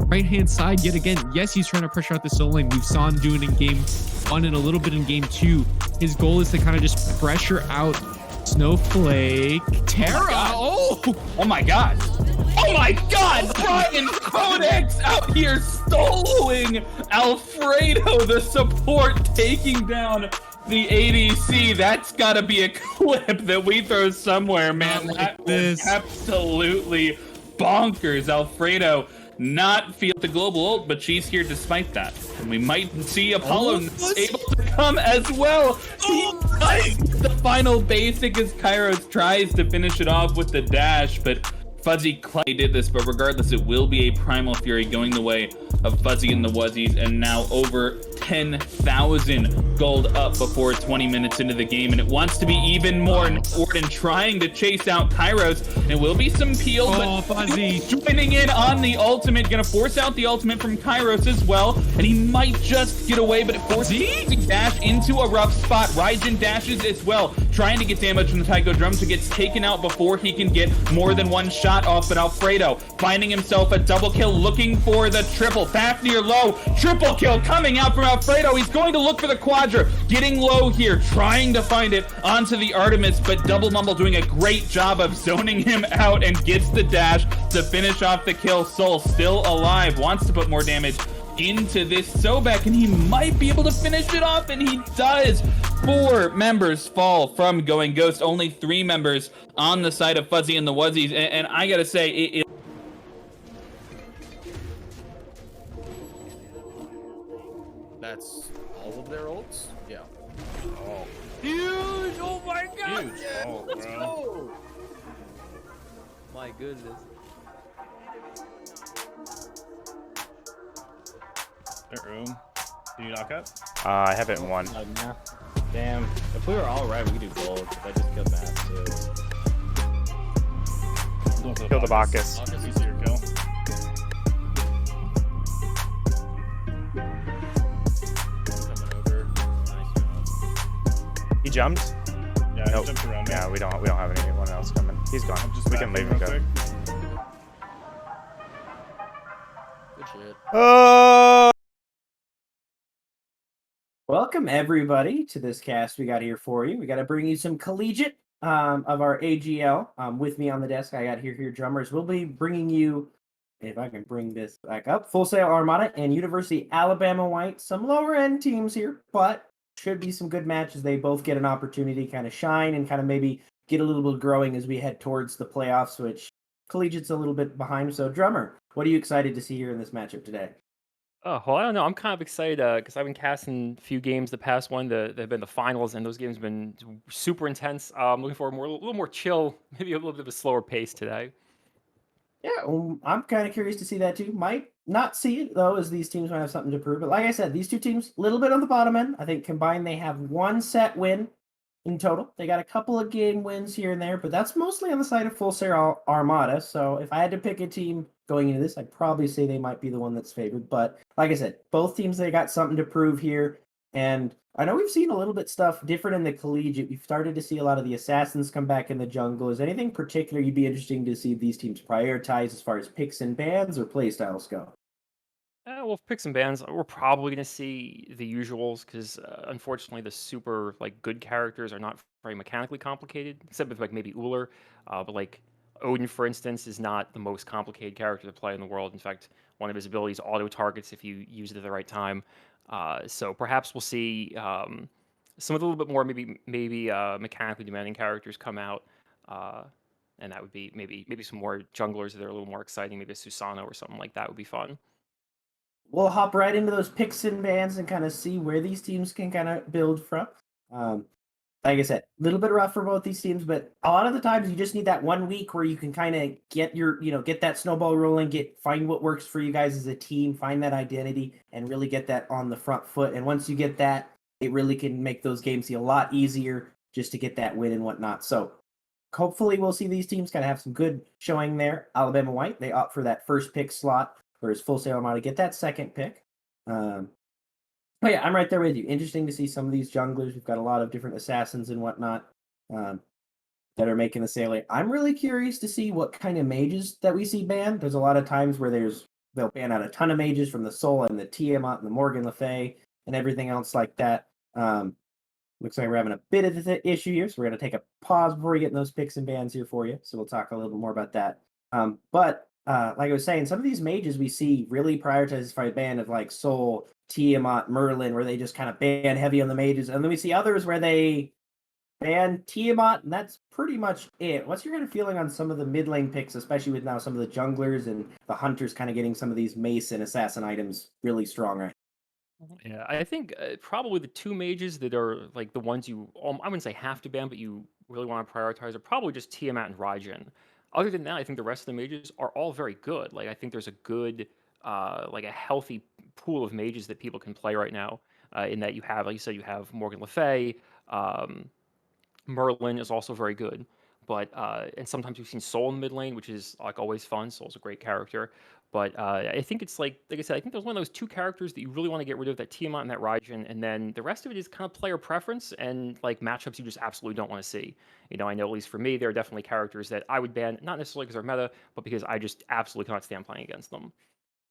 right-hand side yet again. Yes, he's trying to pressure out the solo lane. We saw him do it in game 1 and a little bit in game 2. His goal is to kind of just pressure out Snowflake. Terra! Oh my god! Oh my god! Brian Codex out here soloing Alfredo, the support, taking down the ADC. That's gotta be a clip that we throw somewhere, man. That was absolutely bonkers. Alfredo not feel the global ult, but she's here despite that. And we might see Apollo able to come as well. He does the final basic as Kairos tries to finish it off with the dash, but Fuzzy Clay did this, but regardless, it will be a Primal Fury going the way of Fuzzy and the Wuzzies, and now over 10,000 gold up before 20 minutes into the game, and it wants to be even more important, trying to chase out Kairos. It will be some peel, but Fuzzy joining in on the ultimate, gonna force out the ultimate from Kairos as well, and he might just get away, but it forces dash into a rough spot. Raijin dashes as well, trying to get damage from the Taiko drums, who gets taken out before he can get more than one shot off, but Alfredo finding himself a double kill, looking for the triple. Fafnir low, triple kill coming out from Alfredo. He's going to look for the Quadra, getting low here, trying to find it onto the Artemis, but Double Mumble doing a great job of zoning him out and gets the dash to finish off the kill. Soul still alive, wants to put more damage into this Sobek, and he might be able to finish it off, and he does. 4 members fall from Going Ghost, only 3 members on the side of Fuzzy and the Wuzzies, and I gotta say, it That's all of their ults? Yeah. Oh, Huge! Oh my god! huge. Yes! Oh, Let's bro. go! My goodness. That room. Did you knock up? I have it in 1. Nah. Damn. If we were all right, we could do gold. Because I just killed Matt too. Going for Kill the Bacchus. Bacchus, easier kill. Coming over. Nice job. He jumped? Yeah, Nope. he jumped around me. Yeah, we don't have anyone else coming. He's gone. I'm just We can leave and real go. quick. Good shit. Oh! Welcome everybody to this cast we got here for you. We got to bring you some Collegiate of our AGL. With me on the desk, I got here drummers. We'll be bringing you, if I can bring this back up, Full Sail Armada and University Alabama White. Some lower end teams here, but should be some good matches. They both get an opportunity to kind of shine and kind of maybe get a little bit growing as we head towards the playoffs, which Collegiate's a little bit behind. So drummer, what are you excited to see here in this matchup today? Oh, well, I don't know. I'm kind of excited because I've been casting a few games. The past one, they've been the finals, and those games have been super intense. I'm looking for a little more chill, maybe a little bit of a slower pace today. Yeah, I'm kind of curious to see that too. Might not see it though, as these teams might have something to prove. But like I said, these two teams, a little bit on the bottom end. I think combined they have 1 set win in total. They got a couple of game wins here and there, but that's mostly on the side of Full Sail Armada. So if I had to pick a team going into this, I'd probably say they might be the one that's favored. But like I said, both teams, they got something to prove here. And I know we've seen a little bit stuff different in the Collegiate. We've started to see a lot of the assassins come back in the jungle. Is anything particular you'd be interesting to see these teams prioritize as far as picks and bans or play styles go? Well, picks and bans, we're probably going to see the usuals because unfortunately the super good characters are not very mechanically complicated, except with maybe Uller. But Odin, for instance, is not the most complicated character to play in the world. In fact, one of his abilities auto targets if you use it at the right time. So perhaps we'll see some of the little bit more maybe mechanically demanding characters come out, and that would be maybe some more junglers that are a little more exciting. Maybe a Susano or something like that would be fun. We'll hop right into those picks and bans and kind of see where these teams can kind of build from. Like I said, a little bit rough for both these teams, but a lot of the times you just need that 1 week where you can kind of get get that snowball rolling, find what works for you guys as a team, find that identity, and really get that on the front foot. And once you get that, it really can make those games a lot easier just to get that win and whatnot. So hopefully we'll see these teams kind of have some good showing there. Alabama White, they opt for that first pick slot, whereas Full Sail Armada get that second pick. But yeah, I'm right there with you. Interesting to see some of these junglers. We've got a lot of different assassins and whatnot that are making the sale. I'm really curious to see what kind of mages that we see banned. There's a lot of times where there's they'll ban out a ton of mages from the Soul and the Tiamat and the Morgan Le Fay and everything else like that. Looks like we're having a bit of the issue here, so we're going to take a pause before we get in those picks and bans here for you. So we'll talk a little bit more about that. But like I was saying, some of these mages we see really prioritize by ban of like Soul, Tiamat, Merlin, where they just kind of ban heavy on the mages, and then we see others where they ban Tiamat, and that's pretty much it. What's your kind of feeling on some of the mid lane picks, especially with now some of the junglers and the hunters kind of getting some of these mace and assassin items really strong right? Yeah, I think probably the two mages that are like the ones you, I wouldn't say have to ban, but you really want to prioritize are probably just Tiamat and Raijin. Other than that, I think the rest of the mages are all very good. Like I think there's a good, like a healthy pool of mages that people can play right now. In that you have, like you said, you have Morgan Le Fay, um, Merlin is also very good. But and sometimes we've seen Soul in the mid lane, which is like always fun. Soul's a great character. But I think it's like I said, I think there's one of those two characters that you really want to get rid of, that Tiamat and that Raijin, and then the rest of it is kind of player preference and like matchups you just absolutely don't want to see. You know, I know at least for me, there are definitely characters that I would ban, not necessarily because they're meta, but because I just absolutely cannot stand playing against them.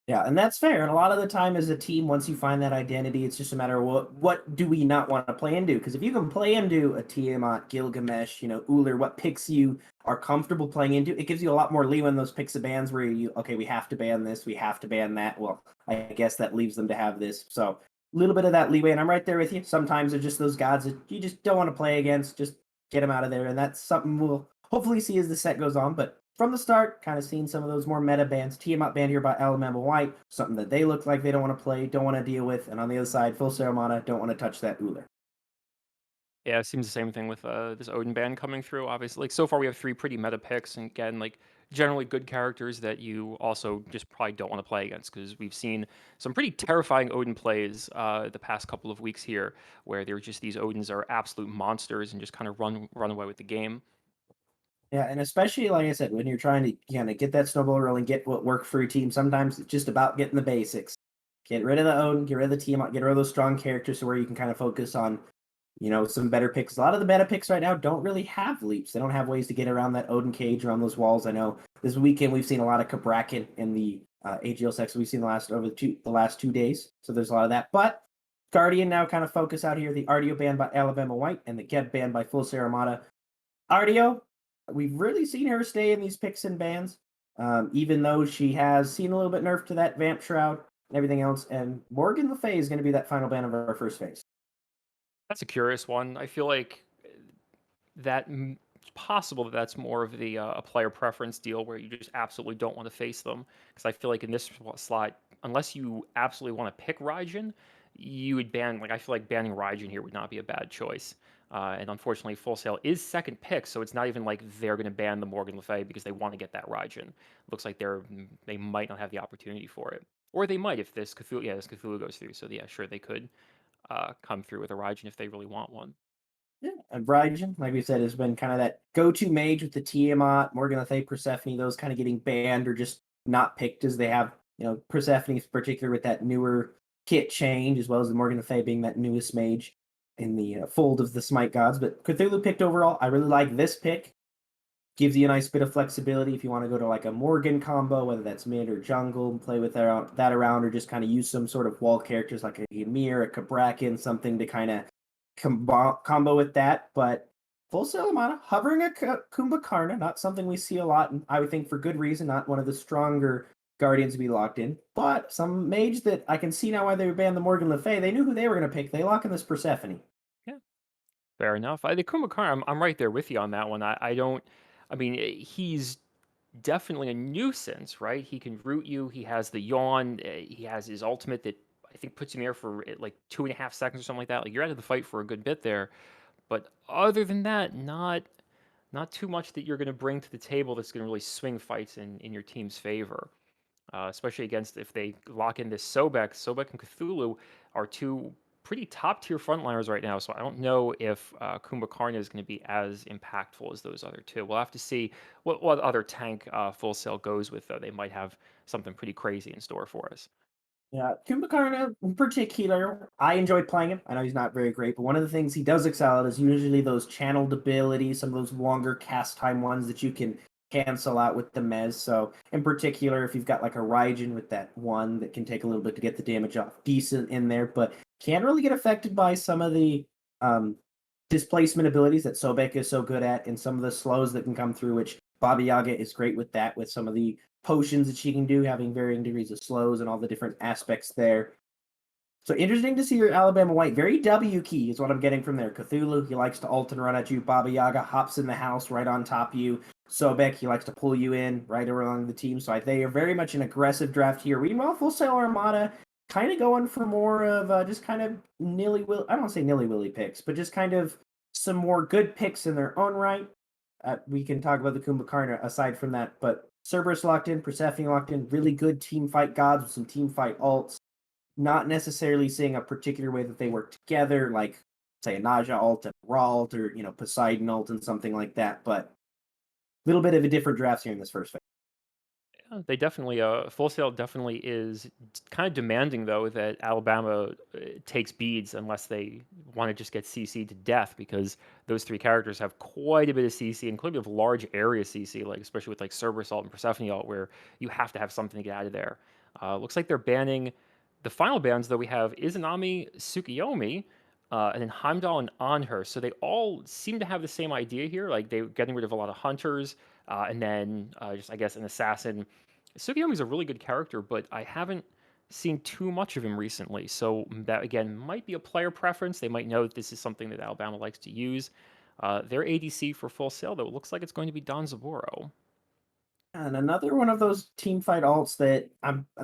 Yeah, and that's fair. And a lot of the time, as a team, once you find that identity, it's just a matter of what do we not want to play into? Because if you can play into a Tiamat, Gilgamesh, Uller, what picks you are comfortable playing into, it gives you a lot more leeway in those picks of bans where okay, we have to ban this, we have to ban that. Well, I guess that leaves them to have this. So a little bit of that leeway, and I'm right there with you. Sometimes it's just those gods that you just don't want to play against. Just get them out of there, and that's something we'll hopefully see as the set goes on. But from the start, kind of seeing some of those more meta bans. Tiamat banned here by Alabama White, something that they look like they don't want to play, don't want to deal with. And on the other side, Full Armada don't want to touch that Uller. Yeah, it seems the same thing with this Odin ban coming through. Obviously, like so far we have three pretty meta picks, and again, like generally good characters that you also just probably don't want to play against, because we've seen some pretty terrifying Odin plays the past couple of weeks here, where they're just these Odins are absolute monsters and just kind of run away with the game. Yeah, and especially like I said, when you're trying to kind of get that snowball rolling, get what worked for your team, sometimes it's just about getting the basics. Get rid of the Odin, get rid of the team, get rid of those strong characters to where you can kind of focus on, some better picks. A lot of the meta picks right now don't really have leaps. They don't have ways to get around that Odin cage, around those walls. I know this weekend we've seen a lot of Kabrakan in the AGL section. We've seen the last 2 days, so there's a lot of that. But Guardian now kind of focus out here. The Ardio banned by Alabama White and the Geb banned by Full Armada. Ardio, we've really seen her stay in these picks and bans, even though she has seen a little bit nerf to that Vamp Shroud and everything else. And Morgan Le Fay is going to be that final ban of our first phase. That's a curious one. I feel like it's possible that that's more of the a player preference deal where you just absolutely don't want to face them. Because I feel like in this slot, unless you absolutely want to pick Raijin, you would ban. Like I feel like banning Raijin here would not be a bad choice. And unfortunately, Full Sail is second pick, so it's not even like they're going to ban the Morgan Le Fay because they want to get that Raijin. Looks like they might not have the opportunity for it, or they might if this Cthulhu goes through. So yeah, sure they could come through with a Raijin if they really want one. Yeah, and Raijin, like we said, has been kind of that go-to mage with the Tiamat, Morgan Le Fay, Persephone, those kind of getting banned or just not picked as they have, Persephone in particular with that newer kit change, as well as the Morgan Le Fay being that newest mage in the fold of the Smite gods. But Cthulhu picked overall. I really like this pick. Gives you a nice bit of flexibility if you want to go to like a Morgan combo, whether that's mid or jungle, and play with that around, or just kind of use some sort of wall characters like a Ymir, a Kabrakan, something to kind of combo with that. But Full Salamana hovering a Kumbhakarna, not something we see a lot, and I would think for good reason, not one of the stronger guardians to be locked in. But some mage that I can see now why they banned the Morgan Le Fay, they knew who they were going to pick. They lock in this Persephone. Yeah, fair enough. The Kumbhakarna, I'm right there with you on that one. I don't. I mean, he's definitely a nuisance, right? He can root you. He has the yawn. He has his ultimate that I think puts him there for like 2.5 seconds or something like that. Like you're out of the fight for a good bit there. But other than that, not too much that you're going to bring to the table that's going to really swing fights in your team's favor. Especially against if they lock in this Sobek. Sobek and Cthulhu are two pretty top tier frontliners right now. So I don't know if Kumbhakarna is going to be as impactful as those other two. We'll have to see what other tank Full Sail goes with, though. They might have something pretty crazy in store for us. Yeah, Kumbhakarna in particular, I enjoyed playing him. I know he's not very great, but one of the things he does excel at is usually those channeled abilities, some of those longer cast time ones that you can cancel out with the Mez. So in particular, if you've got like a Raijin with that one that can take a little bit to get the damage off, decent in there, but can't really get affected by some of the um, displacement abilities that Sobek is so good at, and some of the slows that can come through, which Baba Yaga is great with that, with some of the potions that she can do, having varying degrees of slows and all the different aspects there. So interesting to see your Alabama White. Very W key is what I'm getting from there. Cthulhu, he likes to ult and run at you. Baba Yaga hops in the house right on top of you. Sobek, he likes to pull you in right along the team. So they are very much an aggressive draft here. Meanwhile, Full Sail Armada kind of going for more of just kind of nilly-willy. I don't want to say nilly-willy picks, but just kind of some more good picks in their own right. We can talk about the Kumbhakarna aside from that, but Cerberus locked in, Persephone locked in, really good team fight gods with some team fight alts. Not necessarily seeing a particular way that they work together, like say a Naja ult and Raw ult, or Poseidon ult and something like that. But a little bit of a different draft here in this first phase. Yeah, they definitely, Full Sail definitely is kind of demanding, though, that Alabama takes beads unless they want to just get CC'd to death, because those three characters have quite a bit of CC, including of large area CC, like especially with like Cerberus ult and Persephone ult, where you have to have something to get out of there. Looks like they're banning the final bans, though. We have Izanami, Tsukiyomi, and then Heimdall and Anhur. So they all seem to have the same idea here. Like they're getting rid of a lot of hunters, and then just, I guess, an assassin. Tsukiyomi's a really good character, but I haven't seen too much of him recently. So that, again, might be a player preference. They might know that this is something that Alabama likes to use. Their ADC for Full Sail, though, it looks like it's going to be Don Zaburo. And another one of those team fight alts that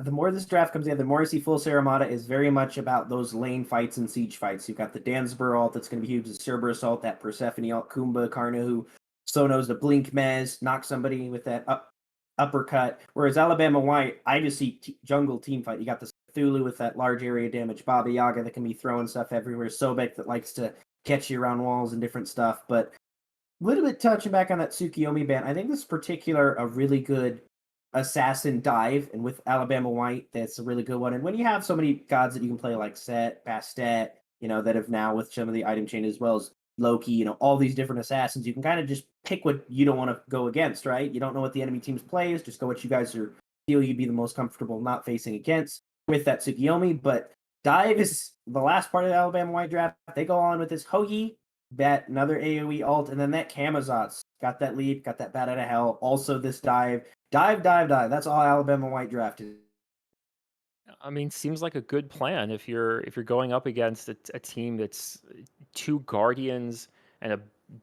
the more this draft comes in, the more I see Full Sail Armada is very much about those lane fights and siege fights. You've got the Dansbur ult that's going to be huge, the Cerberus ult, that Persephone ult, Kumbhakarna, who so knows the blink mez, knock somebody with that uppercut. Whereas Alabama White, I just see jungle team fight. You got the Cthulhu with that large area damage, Baba Yaga that can be throwing stuff everywhere, Sobek that likes to catch you around walls and different stuff. But a little bit touching back on that Tsukiyomi ban, I think this particular a really good assassin dive, and with Alabama White, that's a really good one. And when you have so many gods that you can play like Set, Bastet, that have now with some of the item chain as well as Loki, all these different assassins, you can kind of just pick what you don't want to go against, right? You don't know what the enemy team's play is, just go what you guys feel you'd be the most comfortable not facing against with that Tsukiyomi. But dive is the last part of the Alabama White draft. They go on with this Hoagie, that another AoE alt, and then that Camazotz got that leap, got that bat out of hell. Also this dive. That's all Alabama White drafted. I mean, seems like a good plan if you're going up against a team that's two guardians and a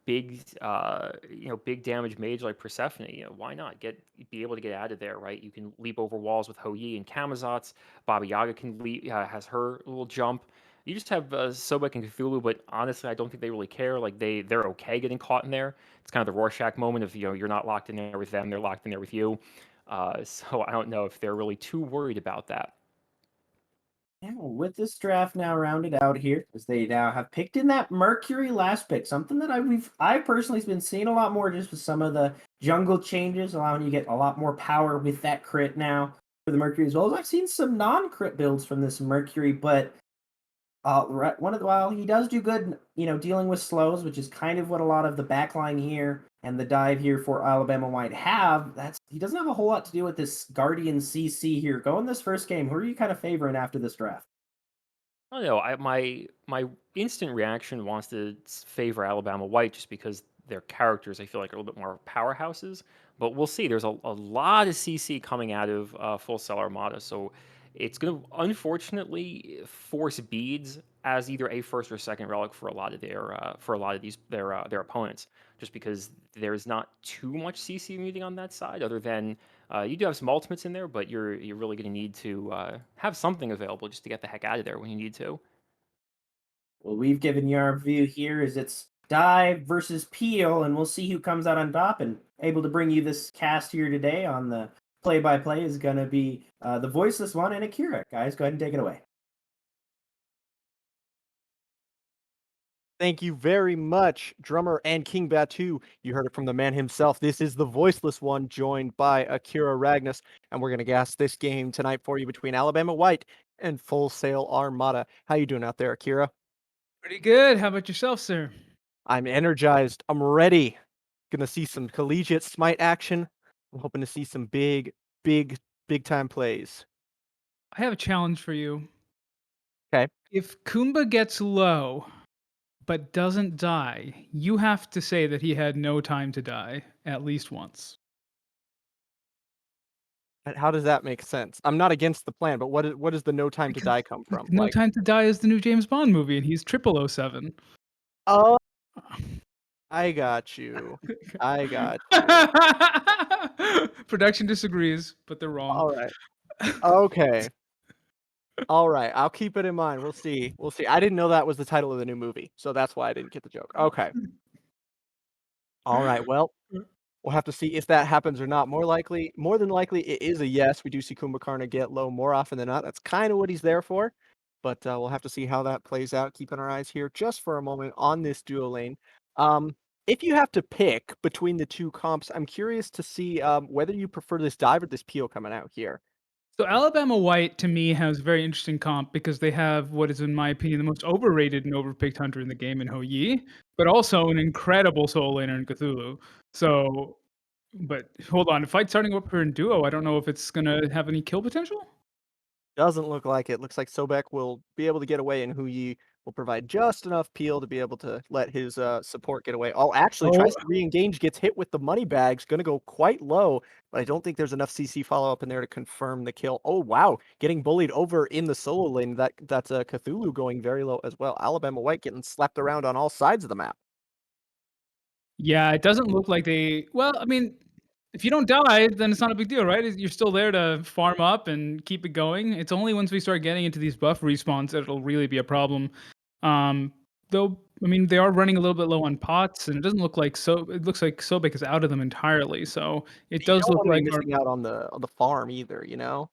big big damage mage like Persephone. Why not be able to get out of there, right? You can leap over walls with Hou-Yi and Camazotz. Baba Yaga can leap, has her little jump. You just have Sobek and Cthulhu, but honestly, I don't think they really care. Like they're okay getting caught in there. It's kind of the Rorschach moment of you're not locked in there with them, they're locked in there with you. So I don't know if they're really too worried about that. Yeah, with this draft now rounded out here, as they now have picked in that Mercury last pick, something that I personally have been seeing a lot more just with some of the jungle changes, allowing you to get a lot more power with that crit now for the Mercury, as well as I've seen some non-crit builds from this Mercury, but while he does do good, dealing with slows, which is kind of what a lot of the backline here and the dive here for Alabama White have. He doesn't have a whole lot to do with this Guardian CC here. Going this first game, who are you kind of favoring after this draft? I don't know. My instant reaction wants to favor Alabama White just because their characters I feel like are a little bit more powerhouses. But we'll see. There's a lot of CC coming out of Full Sail Armada, so it's going to unfortunately force beads as either a first or second relic for a lot of their opponents. Just because there's not too much CC muting on that side, other than you do have some ultimates in there, but you're really going to need to have something available just to get the heck out of there when you need to. Well, we've given you our view here is it's dive versus peel, and we'll see who comes out on top. And able to bring you this cast here today on the play-by-play is going to be the voiceless one and Akira. Guys, go ahead and take it away. Thank you very much, Drummer and King Batu. You heard it from the man himself. This is the voiceless one, joined by Akira Ragnus, and we're going to gas this game tonight for you between Alabama White and Full Sail Armada. How you doing out there, Akira? Pretty good. How about yourself, sir? I'm energized. I'm ready. Gonna see some collegiate smite action. I'm hoping to see some big, big time plays. I have a challenge for you. Okay. If Kumba gets low but doesn't die, you have to say that he had no time to die at least once. How does that make sense? I'm not against the plan, but what does the no time to Because die come from? No Like, Time to Die is the new James Bond movie, and he's 007. oh, I got you. I got you. Production disagrees, but they're wrong. All right. Okay. All right. I'll keep it in mind. We'll see. We'll see. I didn't know that was the title of the new movie, so that's why I didn't get the joke. Okay. All right. Well, we'll have to see if that happens or not. More than likely, it is a yes. We do see Kumbhakarna get low more often than not. That's kind of what he's there for. But we'll have to see how that plays out. Keeping our eyes here just for a moment on this duo lane. Um, if you have to pick between the two comps, I'm curious to see whether you prefer this dive or this peel coming out here. So Alabama White to me has a very interesting comp because they have what is, in my opinion, the most overrated and overpicked hunter in the game in Ho Yi, but also an incredible soul laner in Cthulhu. So, but hold on, the fight's starting up here in duo. I don't know if it's gonna have any kill potential. Doesn't look like it. Looks like Sobek will be able to get away, and Huyi will provide just enough peel to be able to let his support get away. Oh, actually Oh, tries to re-engage, gets hit with the money bags, gonna go quite low, but I don't think there's enough CC follow-up in there to confirm the kill. Oh wow, getting bullied over in the solo lane. That's Cthulhu going very low as well. Alabama White getting slapped around on all sides of the map. yeah, it doesn't look like they. Well, I mean, if you don't die, then it's not a big deal, right? You're still there to farm up and keep it going. It's only once we start getting into these buff respawns that it'll really be a problem. Um, though, I mean, they are running a little bit low on pots, and it doesn't look like so. It looks like Sobek is out of them entirely. So it You does don't look want to be like missing out on the farm either, you know?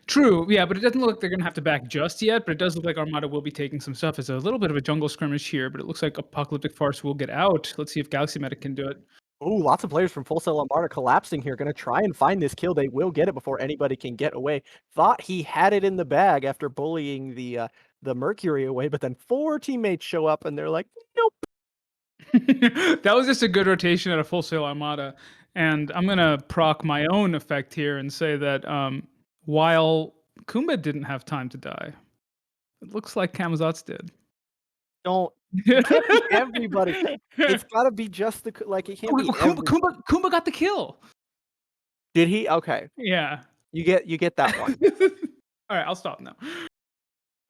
true, yeah, but it doesn't look like they're gonna have to back just yet. But it does look like Armada will be taking some stuff. It's a little bit of a jungle skirmish here, but it looks like Apocalyptic Farce will get out. Let's see if Galaxy Medic can do it. Ooh, lots of players from Full Sail Armada collapsing here. Gonna try and find this kill. They will get it before anybody can get away. Thought he had it in the bag after bullying the Mercury away, but then 4 teammates show up and they're like, nope. That was just a good rotation at a full sail armada. And I'm gonna proc my own effect here and say that while Kumba didn't have time to die, it looks like Kamazotz did. Don't. It can't be everybody. It's gotta be just like it can't be every. Kumba got the kill. Did he? Okay. Yeah. You get that one. All right, I'll stop now.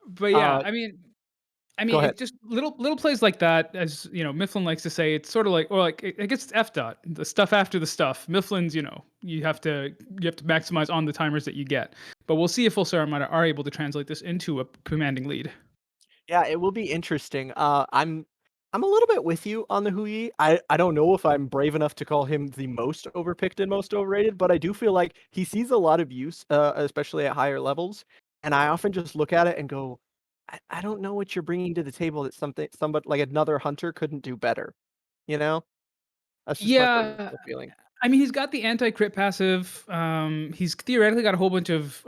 But yeah, Uh, I go mean, ahead. it's just little plays like that, as you know, Mifflin likes to say. It's sort of like, or like, I guess it's F dot, the stuff after the stuff. Mifflin's, you know, you have to maximize on the timers that you get. But we'll see if Full Sail Armada are able to translate this into a commanding lead. Yeah, it will be interesting. I'm a little bit with you on the Hui. I don't know if I'm brave enough to call him the most overpicked and most overrated, but I do feel like he sees a lot of use, especially at higher levels. And I often just look at it and go, I don't know what you're bringing to the table that somebody like another hunter couldn't do better. You know, that's just my Yeah, personal feeling. I mean, he's got the anti-crit passive. He's theoretically got a whole bunch of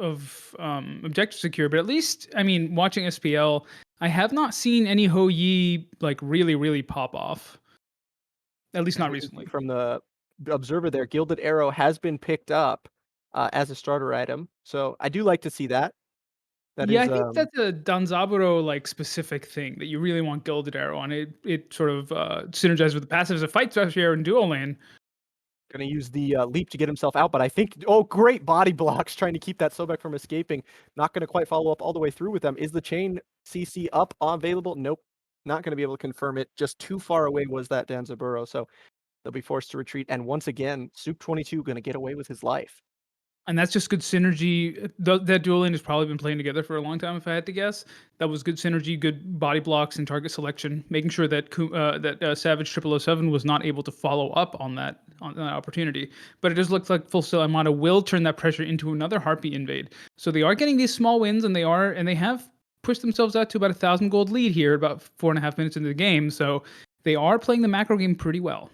objective secure, but at least, I mean, watching SPL, I have not seen any Ho Yi like really pop off. At least As not we can see recently. from the observer there, Gilded Arrow has been picked up as a starter item, so I do like to see that. That Yeah, is I think that's a Danzaburo like specific thing that you really want Gilded Arrow on. It sort of synergizes with the passive as a fight special in dual lane. gonna use the leap to get himself out, but I think great body blocks trying to keep that Sobek from escaping. Not gonna quite follow up all the way through with them. Is the chain CC up available? Nope. Not gonna be able to confirm it. Just too far away was that Danzaburo, so they'll be forced to retreat. And once again, Soup 22 gonna get away with his life. And that's just good synergy. That dual lane has probably been playing together for a long time, if I had to guess. That was good synergy, good body blocks and target selection, making sure that Savage 0007 was not able to follow up on that opportunity. But it does look like Full Sail Armada will turn that pressure into another Harpy invade. So they are getting these small wins, and they have pushed themselves out to about 1,000 gold lead here, about 4.5 minutes into the game. So they are playing the macro game pretty well.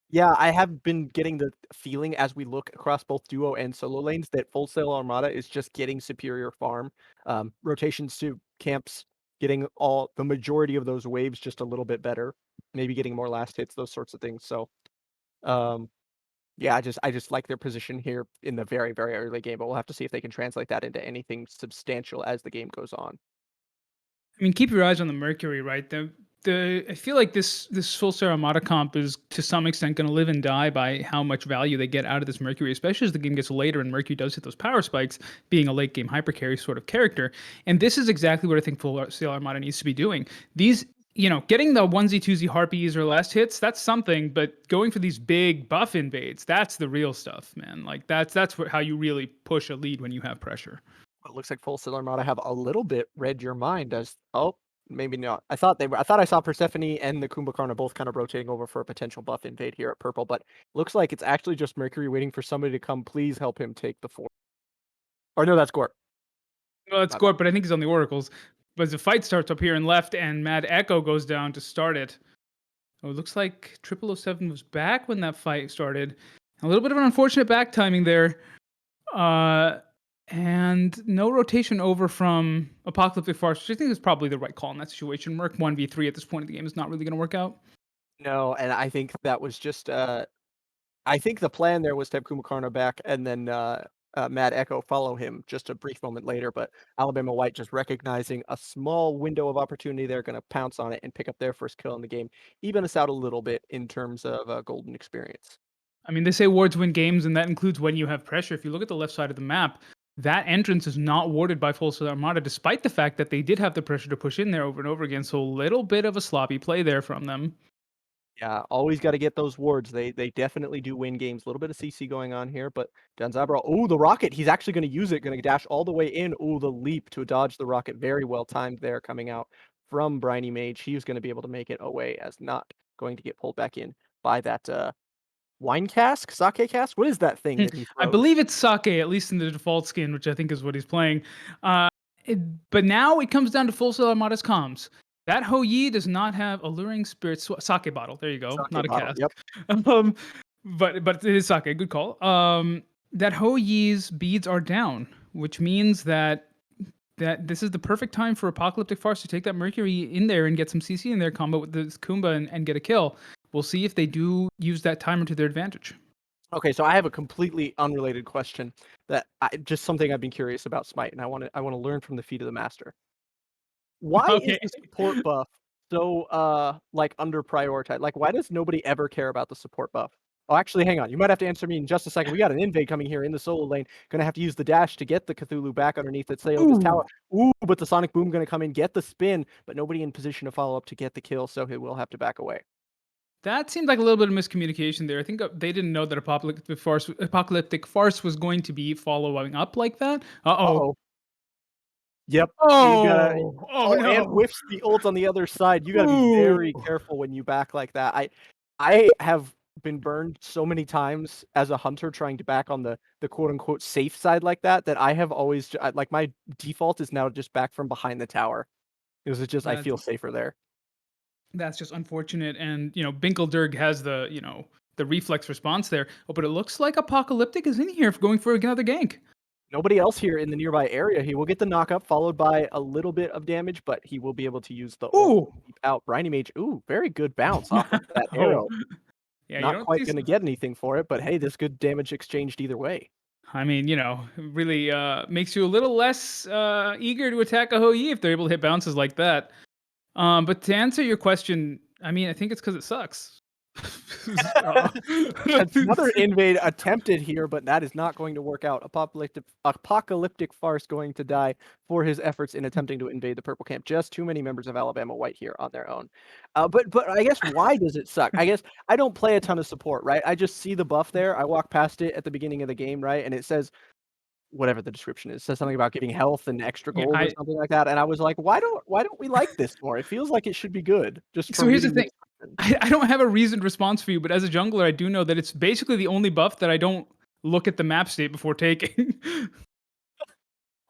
Yeah, I have been getting the feeling as we look across both duo and solo lanes that Full Sail Armada is just getting superior farm. Rotations to camps, getting all the majority of those waves just a little bit better, maybe getting more last hits, those sorts of things. So Yeah, I just like their position here in the very, very early game, but we'll have to see if they can translate that into anything substantial as the game goes on. I mean, keep your eyes on the Mercury, right? The I feel like this full Sail Armada comp is to some extent going to live and die by how much value they get out of this Mercury, especially as the game gets later and Mercury does hit those power spikes, being a late game hyper carry sort of character. And this is exactly what I think full Sail Armada needs to be doing. These, getting the onesie twosie harpies or last hits, that's something, but going for these big buff invades, that's the real stuff, man. Like that's how you really push a lead when you have pressure. It looks like Full Sail Armada have a little bit read your mind as maybe not. I thought I saw Persephone and the Kumbhakarna both kind of rotating over for a potential buff invade here at purple, but looks like it's actually just Mercury waiting for somebody to come please help him take the fort. Or no, that's Gort. Well, it's Not Gort, but I think he's on the Oracles. But as the fight starts up here in left and Mad Echo goes down to start it. Oh, it looks like 0007 was back when that fight started. A little bit of an unfortunate back timing there. And no rotation over from Apocalyptic Farce, which I think is probably the right call in that situation. Merc 1v3 at this point in the game is not really going to work out. No, and I think that was just I think the plan there was to have Kumbhakarna back and then Mad Echo follow him just a brief moment later, but Alabama White just recognizing a small window of opportunity, they're going to pounce on it and pick up their first kill in the game, even us out a little bit in terms of golden experience. I mean, they say wards win games, and that includes when you have pressure. If you look at the left side of the map, that entrance is not warded by Full Sail Armada, despite the fact that they did have the pressure to push in there over and over again. So a little bit of a sloppy play there from them. Yeah, always got to get those wards. They definitely do win games. A little bit of CC going on here, but Danzabra, oh, the rocket. He's actually going to use it, going to dash all the way in. Oh, the leap to dodge the rocket. Very well timed there coming out from Briny Mage. He was going to be able to make it away as not going to get pulled back in by that wine cask, sake cask. What is that thing that he I throws? believe it's Sake, at least in the default skin, which I think is what he's playing. Uh, but now it comes down to Full Sail Armada's comms. That Ho Yi does not have alluring spirit sake bottle. There you go, Sake not a bottle, cask. yep. Um, but it is sake. Good call. That Ho Yi's beads are down, which means that this is the perfect time for Apocalyptic Farce to take that Mercury in there and get some CC in their combo with this Kumba and get a kill. We'll see if they do use that timer to their advantage. Okay, so I have a completely unrelated question just something I've been curious about Smite, and I want to learn from the feet of the master. Why is Okay. the support buff so like under prioritized? Like, why does nobody ever care about the support buff? Oh, actually, hang on. You might have to answer me in just a second. We got an invade coming here in the solo lane. Gonna have to use the dash to get the Cthulhu back underneath that sail this tower. Ooh, but the Sonic Boom gonna come in, get the spin, but nobody in position to follow up to get the kill, so he will have to back away. That seemed like a little bit of miscommunication there. I think they didn't know that Apocalyptic Farce was going to be following up like that. Uh-oh. Uh-oh. Yep. You gotta Oh and no. whiffs the ult on the other side. You gotta be very Ooh. careful when you back like that. I have been burned so many times as a hunter trying to back on the quote unquote safe side like that I have always like my default is now just back from behind the tower. Because it's just I feel safer there. That's just unfortunate. And, Binkelderg has the reflex response there. Oh, but it looks like Apocalyptic is in here for going for another gank. Nobody else here in the nearby area. He will get the knockup followed by a little bit of damage, but he will be able to use the ult Ooh. to keep out Briny Mage. Ooh, very good bounce off of that Oh. arrow. Yeah, you Not don't quite see going to get anything for it, but hey, this good damage exchanged either way. I mean, really makes you a little less eager to attack a Ho Yi if they're able to hit bounces like that. But to answer your question, I mean, I think it's because it sucks. Another invade attempted here, but that is not going to work out. Apocalyptic Farce going to die for his efforts in attempting to invade the purple camp. Just too many members of Alabama White here on their own. But I guess why does it suck? I guess I don't play a ton of support, right? I just see the buff there. I walk past it at the beginning of the game, right? And it says whatever the description is, says something about giving health and extra Yeah, gold or something like that. And I was like, why don't we like this more? It feels like it should be good. Just so from here's the reading thing. I don't have a reasoned response for you, but as a jungler, I do know that it's basically the only buff that I don't look at the map state before taking.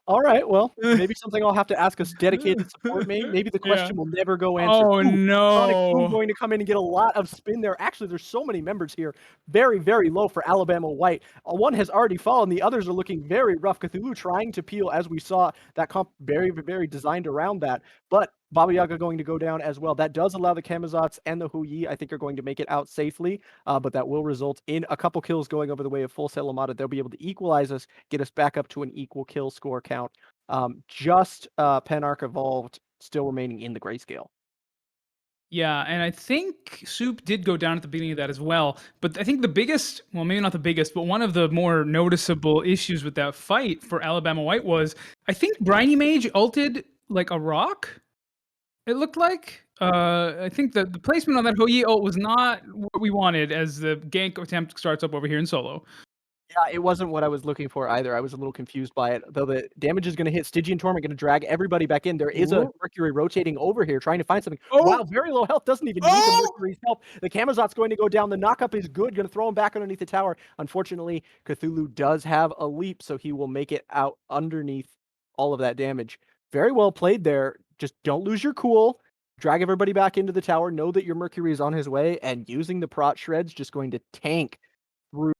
All right, well, maybe something I'll have to ask a dedicated support main. Maybe the Yeah. question will never go answered. Oh Ooh, Sonic Boom no. going to come in and get a lot of spin there. Actually, there's so many members here. Very, very low for Alabama White. One has already fallen. The others are looking very rough. Cthulhu trying to peel, as we saw that comp very, very designed around that. But Baba Yaga going to go down as well. That does allow the Kamazots and the Huyi, I think, are going to make it out safely, but that will result in a couple kills going over the way of Full Sail Armada. They'll be able to equalize us, get us back up to an equal kill score count. Just Penarch Evolved still remaining in the grayscale. Yeah, and I think Soup did go down at the beginning of that as well. But I think the biggest, well, maybe not the biggest, but one of the more noticeable issues with that fight for Alabama White was I think Briny Mage ulted like a rock. It looked like. I think the placement on that Hoyi ult was not what we wanted as the gank attempt starts up over here in solo. Yeah, it wasn't what I was looking for either. I was a little confused by it. Though the damage is going to hit, Stygian Torment going to drag everybody back in. There is a Ooh. Mercury rotating over here, trying to find something. Oh! Wow, very low health. Doesn't even need the Mercury's help. The Kamazot's going to go down. The knockup is good. Going to throw him back underneath the tower. Unfortunately, Cthulhu does have a leap, so he will make it out underneath all of that damage. Very well played there. Just don't lose your cool. Drag everybody back into the tower. Know that your Mercury is on his way, and using the prot shreds, just going to tank through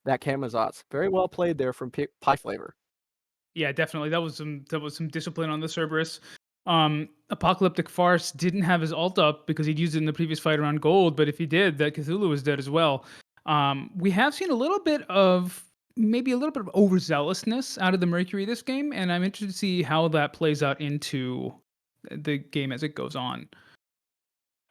that Kamazots. Very well played there from Pie Flavor. Yeah, definitely. That was some discipline on the Cerberus. Apocalyptic Farce didn't have his ult up because he'd used it in the previous fight around gold, but if he did, that Cthulhu was dead as well. We have seen a little bit of maybe a little bit of overzealousness out of the Mercury this game, and I'm interested to see how that plays out into the game as it goes on.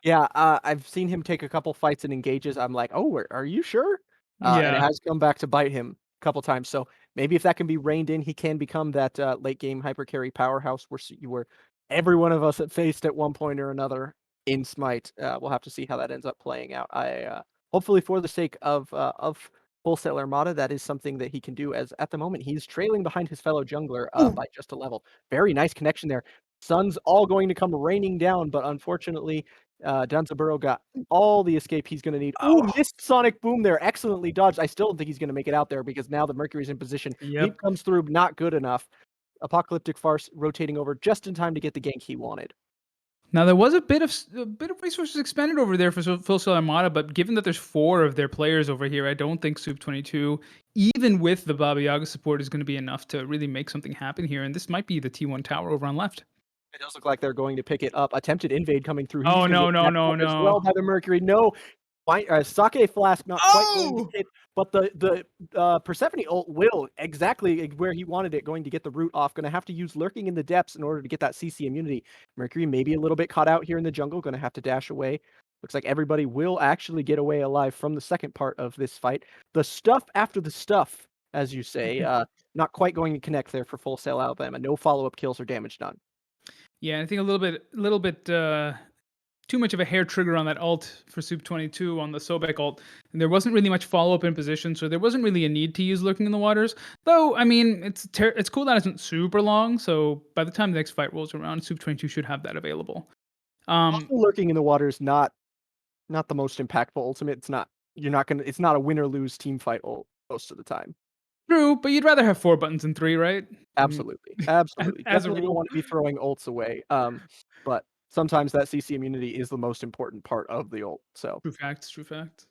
Yeah, I've seen him take a couple fights and engages. I'm like, oh, are you sure? And it Yeah. has come back to bite him a couple times. So maybe if that can be reined in, he can become that late game hyper carry powerhouse where every one of us have faced at one point or another in Smite. We'll have to see how that ends up playing out. I hopefully for the sake of Full Sail Armada, that is something that he can do. As at the moment he's trailing behind his fellow jungler by just a level. Very nice connection there. Sun's all going to come raining down, but unfortunately, Danzaburo got all the escape he's going to need. Ooh, missed Sonic Boom there. Excellently dodged. I still don't think he's going to make it out there because now the Mercury's in position. Yep. Leap comes through, not good enough. Apocalyptic Farce rotating over just in time to get the gank he wanted. Now there was a bit of resources expended over there for Full Sail Armada, but given that there's 4 of their players over here, I don't think Soup 22, even with the Baba Yaga support, is going to be enough to really make something happen here. And this might be the T1 tower over on left. It does look like they're going to pick it up. Attempted invade coming through. He's Oh, gonna no, get no, backed no, up as well no. by the Mercury. No, Sake Flask not quite going to hit, but the Persephone ult will exactly where he wanted it, going to get the root off. Going to have to use Lurking in the Depths in order to get that CC immunity. Mercury maybe a little bit caught out here in the jungle. Going to have to dash away. Looks like everybody will actually get away alive from the second part of this fight. The stuff after the stuff, as you say, not quite going to connect there for Full Sail Alabama. No follow-up kills or damage done. Yeah, I think a little bit too much of a hair trigger on that ult for Soup 22 on the Sobek ult. And there wasn't really much follow-up in position, so there wasn't really a need to use Lurking in the Waters. Though, I mean, its cooldown isn't super long, so by the time the next fight rolls around, Soup 22 should have that available. Also, Lurking in the Water is not the most impactful ultimate. It's not a win or lose team fight ult most of the time. True, but you'd rather have 4 buttons than 3, right? Absolutely. As a Definitely don't rule. want to be throwing ults away. But sometimes that CC immunity is the most important part of the ult. So True fact.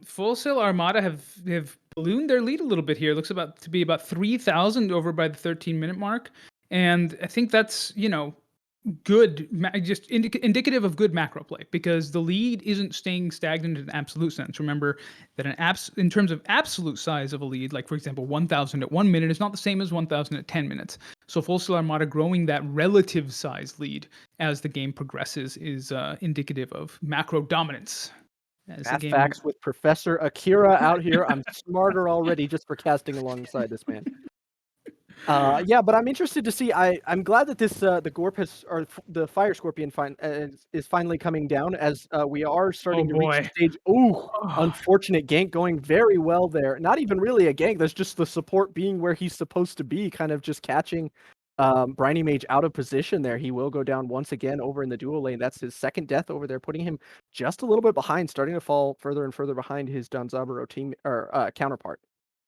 Full Sail Armada have ballooned their lead a little bit here. It looks to be about 3,000 over by the 13-minute mark, and I think that's good, just indicative of good macro play because the lead isn't staying stagnant in an absolute sense. Remember that in terms of absolute size of a lead, like for example 1,000 at 1 minute is not the same as 1,000 at 10 minutes. So Full Sail Armada growing that relative size lead as the game progresses is indicative of macro dominance. math facts with Professor Akira out here. I'm smarter already just for casting alongside this man. Yeah, but I'm interested to see. I'm glad that this the Gorp the Fire Scorpion is finally coming down as we are starting to reach the stage. Unfortunate gank going very well there. Not even really a gank. That's just the support being where he's supposed to be, kind of just catching Briny Mage out of position there. He will go down once again over in the dual lane. That's his second death over there, putting him just a little bit behind, starting to fall further and further behind his Danzaburo team or counterpart.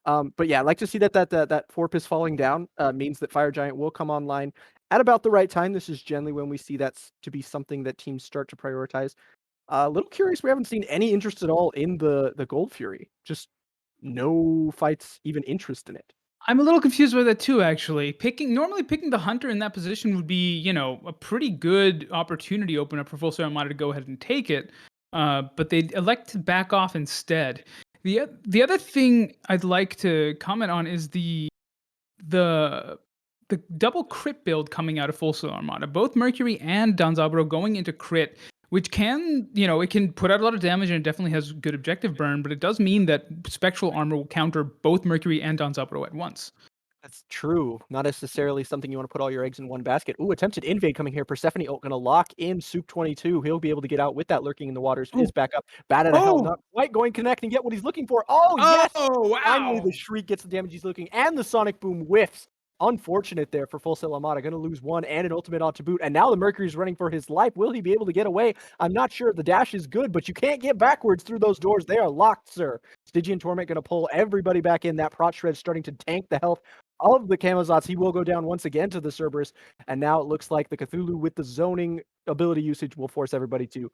But yeah, I like to see that Forp is falling down means that Fire Giant will come online at about the right time. This is generally when we see that's to be something that teams start to prioritize. A little curious, we haven't seen any interest at all in the Gold Fury. Just no fights, even interest in it. I'm a little confused by that too, actually. Normally picking the hunter in that position would be, a pretty good opportunity open up for Full Sail Armada to go ahead and take it. But they elect to back off instead. The other thing I'd like to comment on is the the double crit build coming out of Full Sail Armada. Both Mercury and Danzaburo going into crit, which can, it can put out a lot of damage and it definitely has good objective burn, but it does mean that Spectral Armor will counter both Mercury and Danzaburo at once. That's true. Not necessarily something you want to put all your eggs in one basket. Ooh, attempted invade coming here. Persephone gonna lock in Soup 22. He'll be able to get out with that lurking in the waters. Oh. Is back up. Bad out of hell. Oh! Not quite going connect and get what he's looking for. Oh, yes! Oh, Finally, wow! the Shriek gets the damage he's looking, and the Sonic Boom whiffs. Unfortunate there for Full Sail Armada. Gonna lose one and an ultimate on to boot. And now the Mercury's running for his life. Will he be able to get away? I'm not sure. The dash is good, but you can't get backwards through those doors. They are locked, sir. Stygian Torment gonna pull everybody back in. That Prot Shred starting to tank the health of the Camozots. He will go down once again to the Cerberus. And now it looks like the Cthulhu with the zoning ability usage will force everybody to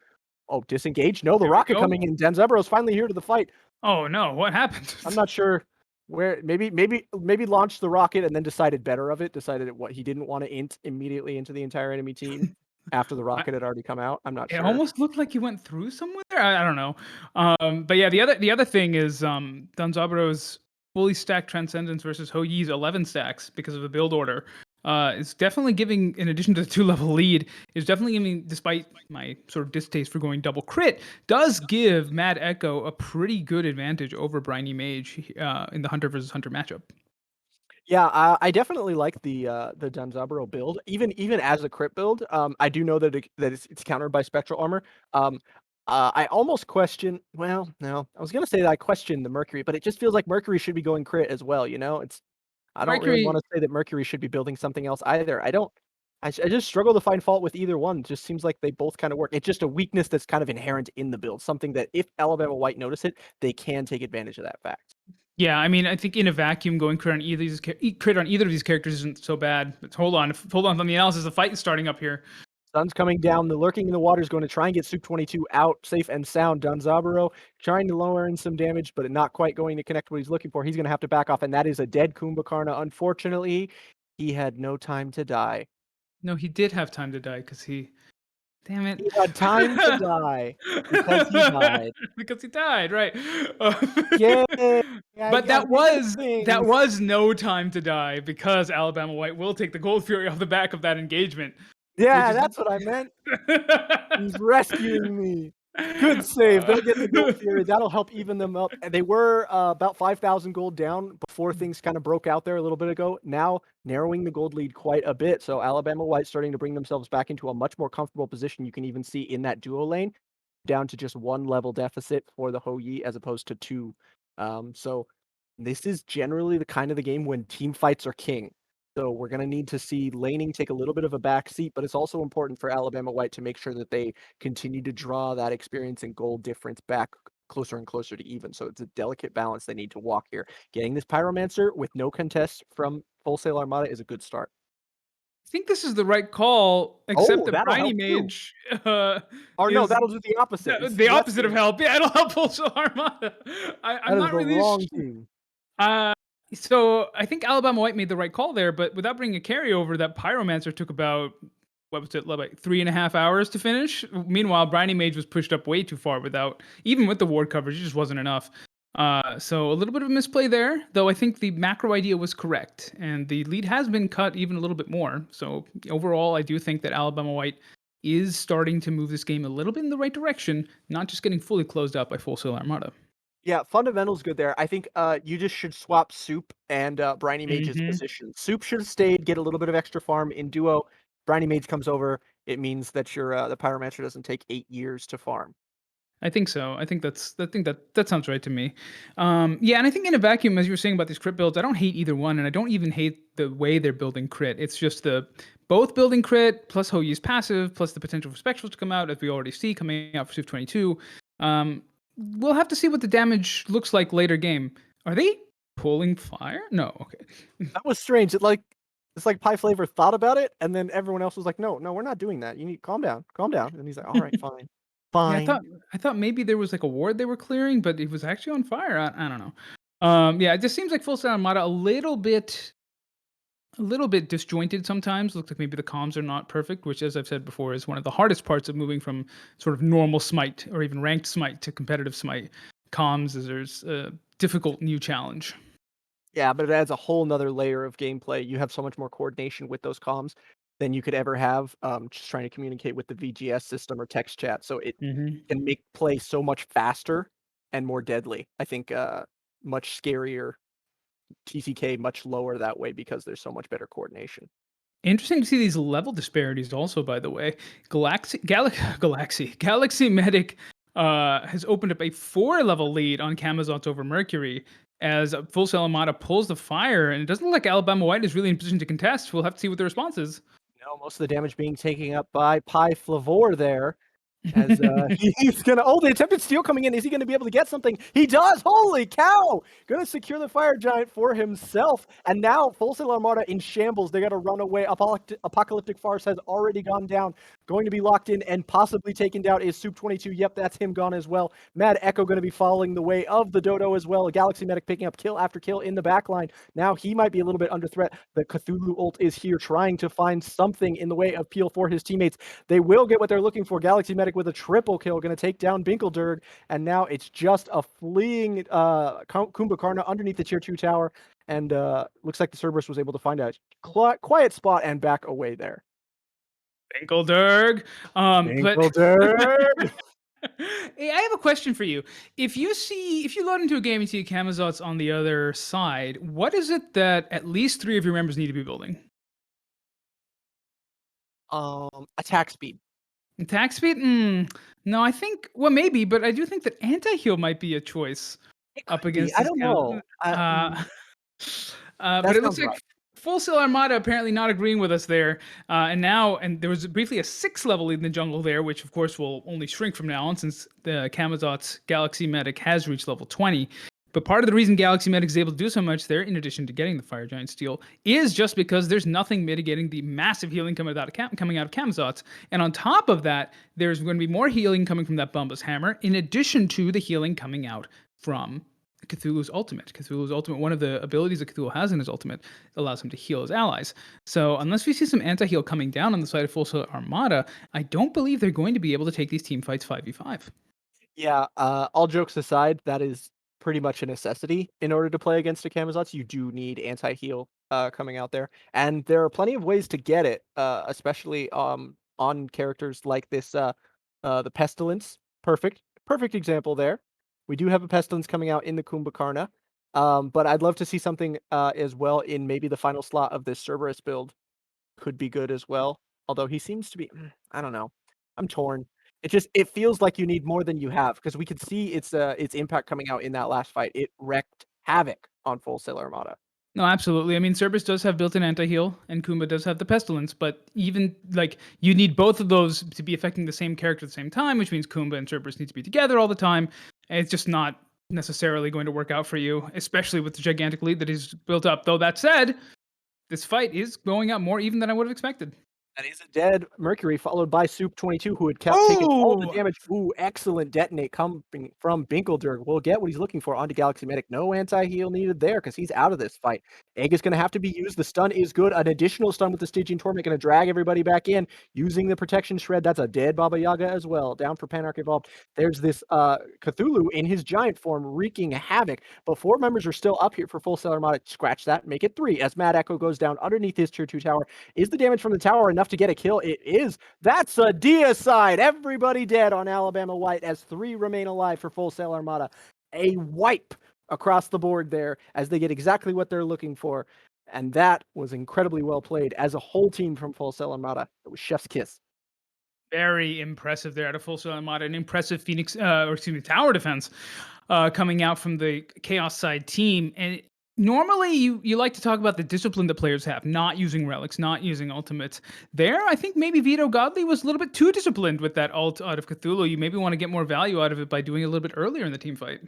disengage. No, the There we rocket go. coming in. Denzebro's finally here to the fight. Oh no, what happened? I'm not sure where maybe launched the rocket and then decided better of it, decided what he didn't want to int immediately into the entire enemy team after the rocket had already come out. I'm not It sure. almost looked like he went through somewhere. I don't know. But yeah, the other thing is Danzaburo's fully stacked Transcendence versus Ho-Yi's 11 stacks because of the build order. It's definitely giving, in addition to the 2-level lead, is definitely giving, despite my sort of distaste for going double crit, does give Mad Echo a pretty good advantage over Briny Mage in the Hunter versus Hunter matchup. Yeah, I definitely like the Danzaburo build, even as a crit build. I do know that it's countered by Spectral Armor. I almost question. Well, no, I was gonna say that I question the Mercury, but it just feels like Mercury should be going crit as well. I don't really want Mercury, to say that Mercury should be building something else either. I don't. I just struggle to find fault with either one. It just seems like they both kind of work. It's just a weakness that's kind of inherent in the build. Something that if Alabama White notice it, they can take advantage of that fact. yeah, I mean, I think in a vacuum, going crit on either of these characters isn't so bad. But hold on on the analysis. The fight is starting up here. Sun's coming down. The lurking in the water is going to try and get Soup 22 out safe and sound. Danzaburo trying to lower in some damage, but not quite going to connect what he's looking for. He's going to have to back off, and that is a dead Kumbhakarna. Unfortunately, he had no time to die. No, he did have time to die because he. Damn it. He had time to die because he died. Because he died, right? Yeah, But that was no time to die because Alabama White will take the Gold Fury off the back of that engagement. Yeah, that's what I meant. He's rescuing me. Good save. They'll get the Gold Fury. That'll help even them up. And they were about 5,000 gold down before things kind of broke out there a little bit ago. Now narrowing the gold lead quite a bit. So Alabama White starting to bring themselves back into a much more comfortable position. You can even see in that duo lane down to just 1 level deficit for the Ho-Yi as opposed to 2. So this is generally the kind of the game when team fights are king. So we're going to need to see laning take a little bit of a back seat, but it's also important for Alabama White to make sure that they continue to draw that experience and goal difference back closer and closer to even. So it's a delicate balance they need to walk here. Getting this Pyromancer with no contest from Full Sail Armada is a good start. I think this is the right call, except that that'll Briny help too. Mage Or no, is that'll do the opposite. It's the opposite of wrestling. help. Yeah, it'll help Full Sail Armada. I'm That is not the really wrong sure. team. So I think Alabama White made the right call there, but without bringing a carryover, that Pyromancer took about, what was it, like 3.5 hours to finish. Meanwhile, Briny Mage was pushed up way too far even with the ward coverage, it just wasn't enough. So a little bit of a misplay there, though I think the macro idea was correct, and the lead has been cut even a little bit more. So overall, I do think that Alabama White is starting to move this game a little bit in the right direction, not just getting fully closed out by Full Sail Armada. Yeah, fundamentals good there. I think you just should swap Soup and Briny Mage's position. Soup should have stayed, get a little bit of extra farm in duo. Briny Mage comes over. It means that your the Pyromancer doesn't take 8 years to farm. I think so. I think that sounds right to me. Yeah, and I think in a vacuum, as you were saying about these crit builds, I don't hate either one, and I don't even hate the way they're building crit. It's just both building crit plus Ho-Yi's passive plus the potential for spectrals to come out, as we already see coming out for Civ 22. We'll have to see what the damage looks like later game. Are they pulling fire? No. Okay. That was strange. It's like Pie Flavor thought about it, and then everyone else was like, "No, we're not doing that. You need calm down." And he's like, "All right, fine, Yeah, fine." I thought maybe there was like a ward they were clearing, but it was actually on fire. I don't know. Yeah, it just seems like Full Sail Armada a little bit disjointed sometimes. Looks like maybe the comms are not perfect, which, as I've said before, is one of the hardest parts of moving from sort of normal Smite or even ranked Smite to competitive Smite. Comms is there's a difficult new challenge. Yeah, but it adds a whole nother layer of gameplay. You have so much more coordination with those comms than you could ever have just trying to communicate with the VGS system or text chat. So it Hmm. can make play so much faster and more deadly. I think much scarier. TCK much lower that way because there's so much better coordination. Interesting to see these level disparities also, by the way. Galaxy Medic has opened up a 4-level lead on Camazotz over Mercury as Full Sail Armada pulls the fire, and it doesn't look like Alabama White is really in position to contest. We'll have to see what the response is. No, most of the damage being taken up by Pi Flavor there. As he's gonna the attempted steal coming in. Is he gonna be able to get something? He does! Holy cow! Gonna secure the fire giant for himself. And now Full Sail Armada in shambles. They gotta run away. Apocalyptic Farce has already gone down. Going to be locked in and possibly taken down is Soup 22. Yep, that's him gone as well. Mad Echo gonna be following the way of the Dodo as well. Galaxy Medic picking up kill after kill in the backline. Now he might be a little bit under threat. The Cthulhu ult is here trying to find something in the way of peel for his teammates. They will get what they're looking for. Galaxy Medic with a triple kill, going to take down Binkelderg, and now it's just a fleeing Kumbhakarna underneath the tier 2 tower, and looks like the Cerberus was able to find a quiet spot and back away there. Binkelderg. Binkelderg! Hey, I have a question for you. If you load into a game and see Camazotz on the other side, what is it that at least 3 of your members need to be building? Attack speed. Attack speed? No, I think maybe, but I do think that anti-heal might be a choice up against I this don't kind know. but it looks like Full Sail Armada apparently not agreeing with us there. And there was briefly a 6-level lead in the jungle there, which of course will only shrink from now on since the Camazotz Galaxy Medic has reached level 20. But part of the reason Galaxy Medic is able to do so much there, in addition to getting the Fire Giant Steel, is just because there's nothing mitigating the massive healing coming out of Camazotz. And on top of that, there's going to be more healing coming from that Bumba's Hammer, in addition to the healing coming out from Cthulhu's ultimate. One of the abilities that Cthulhu has in his ultimate, allows him to heal his allies. So unless we see some anti-heal coming down on the side of Full Sail Armada, I don't believe they're going to be able to take these team fights 5v5. Yeah, all jokes aside, that is pretty much a necessity in order to play against a Camazotz. You do need anti-heal coming out there, and there are plenty of ways to get it, especially on characters like this. The Pestilence, perfect example there. We do have a Pestilence coming out in the Kumbhakarna, but I'd love to see something as well in maybe the final slot of this Cerberus build. Could be good as well. Although he seems to be, I don't know. I'm torn. It feels like you need more than you have because we could see its impact coming out in that last fight. It wreaked havoc on Full Sail Armada. No, absolutely. I mean, Cerberus does have built-in anti-heal, and Kumba does have the Pestilence, but even, like, you need both of those to be affecting the same character at the same time, which means Kumba and Cerberus need to be together all the time, and it's just not necessarily going to work out for you, especially with the gigantic lead that he's built up. Though that said, this fight is going out more even than I would have expected. That is a dead Mercury, followed by Soup 22, who had kept taking all the damage. Ooh, excellent detonate coming from Binkelderg. Will get what he's looking for onto Galaxy Medic. No anti-heal needed there because he's out of this fight. Egg is going to have to be used. The stun is good. An additional stun with the Stygian Torment going to drag everybody back in. Using the Protection Shred. That's a dead Baba Yaga as well. Down for Panarch Evolved. There's this Cthulhu in his giant form wreaking havoc. But 4 members are still up here for Full Sail Armada. Scratch that. Make it 3 as Mad Echo goes down underneath his tier 2 tower. Is the damage from the tower enough to get a kill? It is. That's a deicide. Everybody dead on Alabama White as 3 remain alive for Full Sail Armada. A wipe across the board there as they get exactly what they're looking for. And that was incredibly well played as a whole team from Full Sail Armada. It was chef's kiss. Very impressive there at a Full Sail Armada. An impressive tower defense coming out from the Chaos side team. And normally you like to talk about the discipline that players have, not using relics, not using ultimates. There, I think maybe Vito Godley was a little bit too disciplined with that ult out of Cthulhu. You maybe want to get more value out of it by doing it a little bit earlier in the team fight.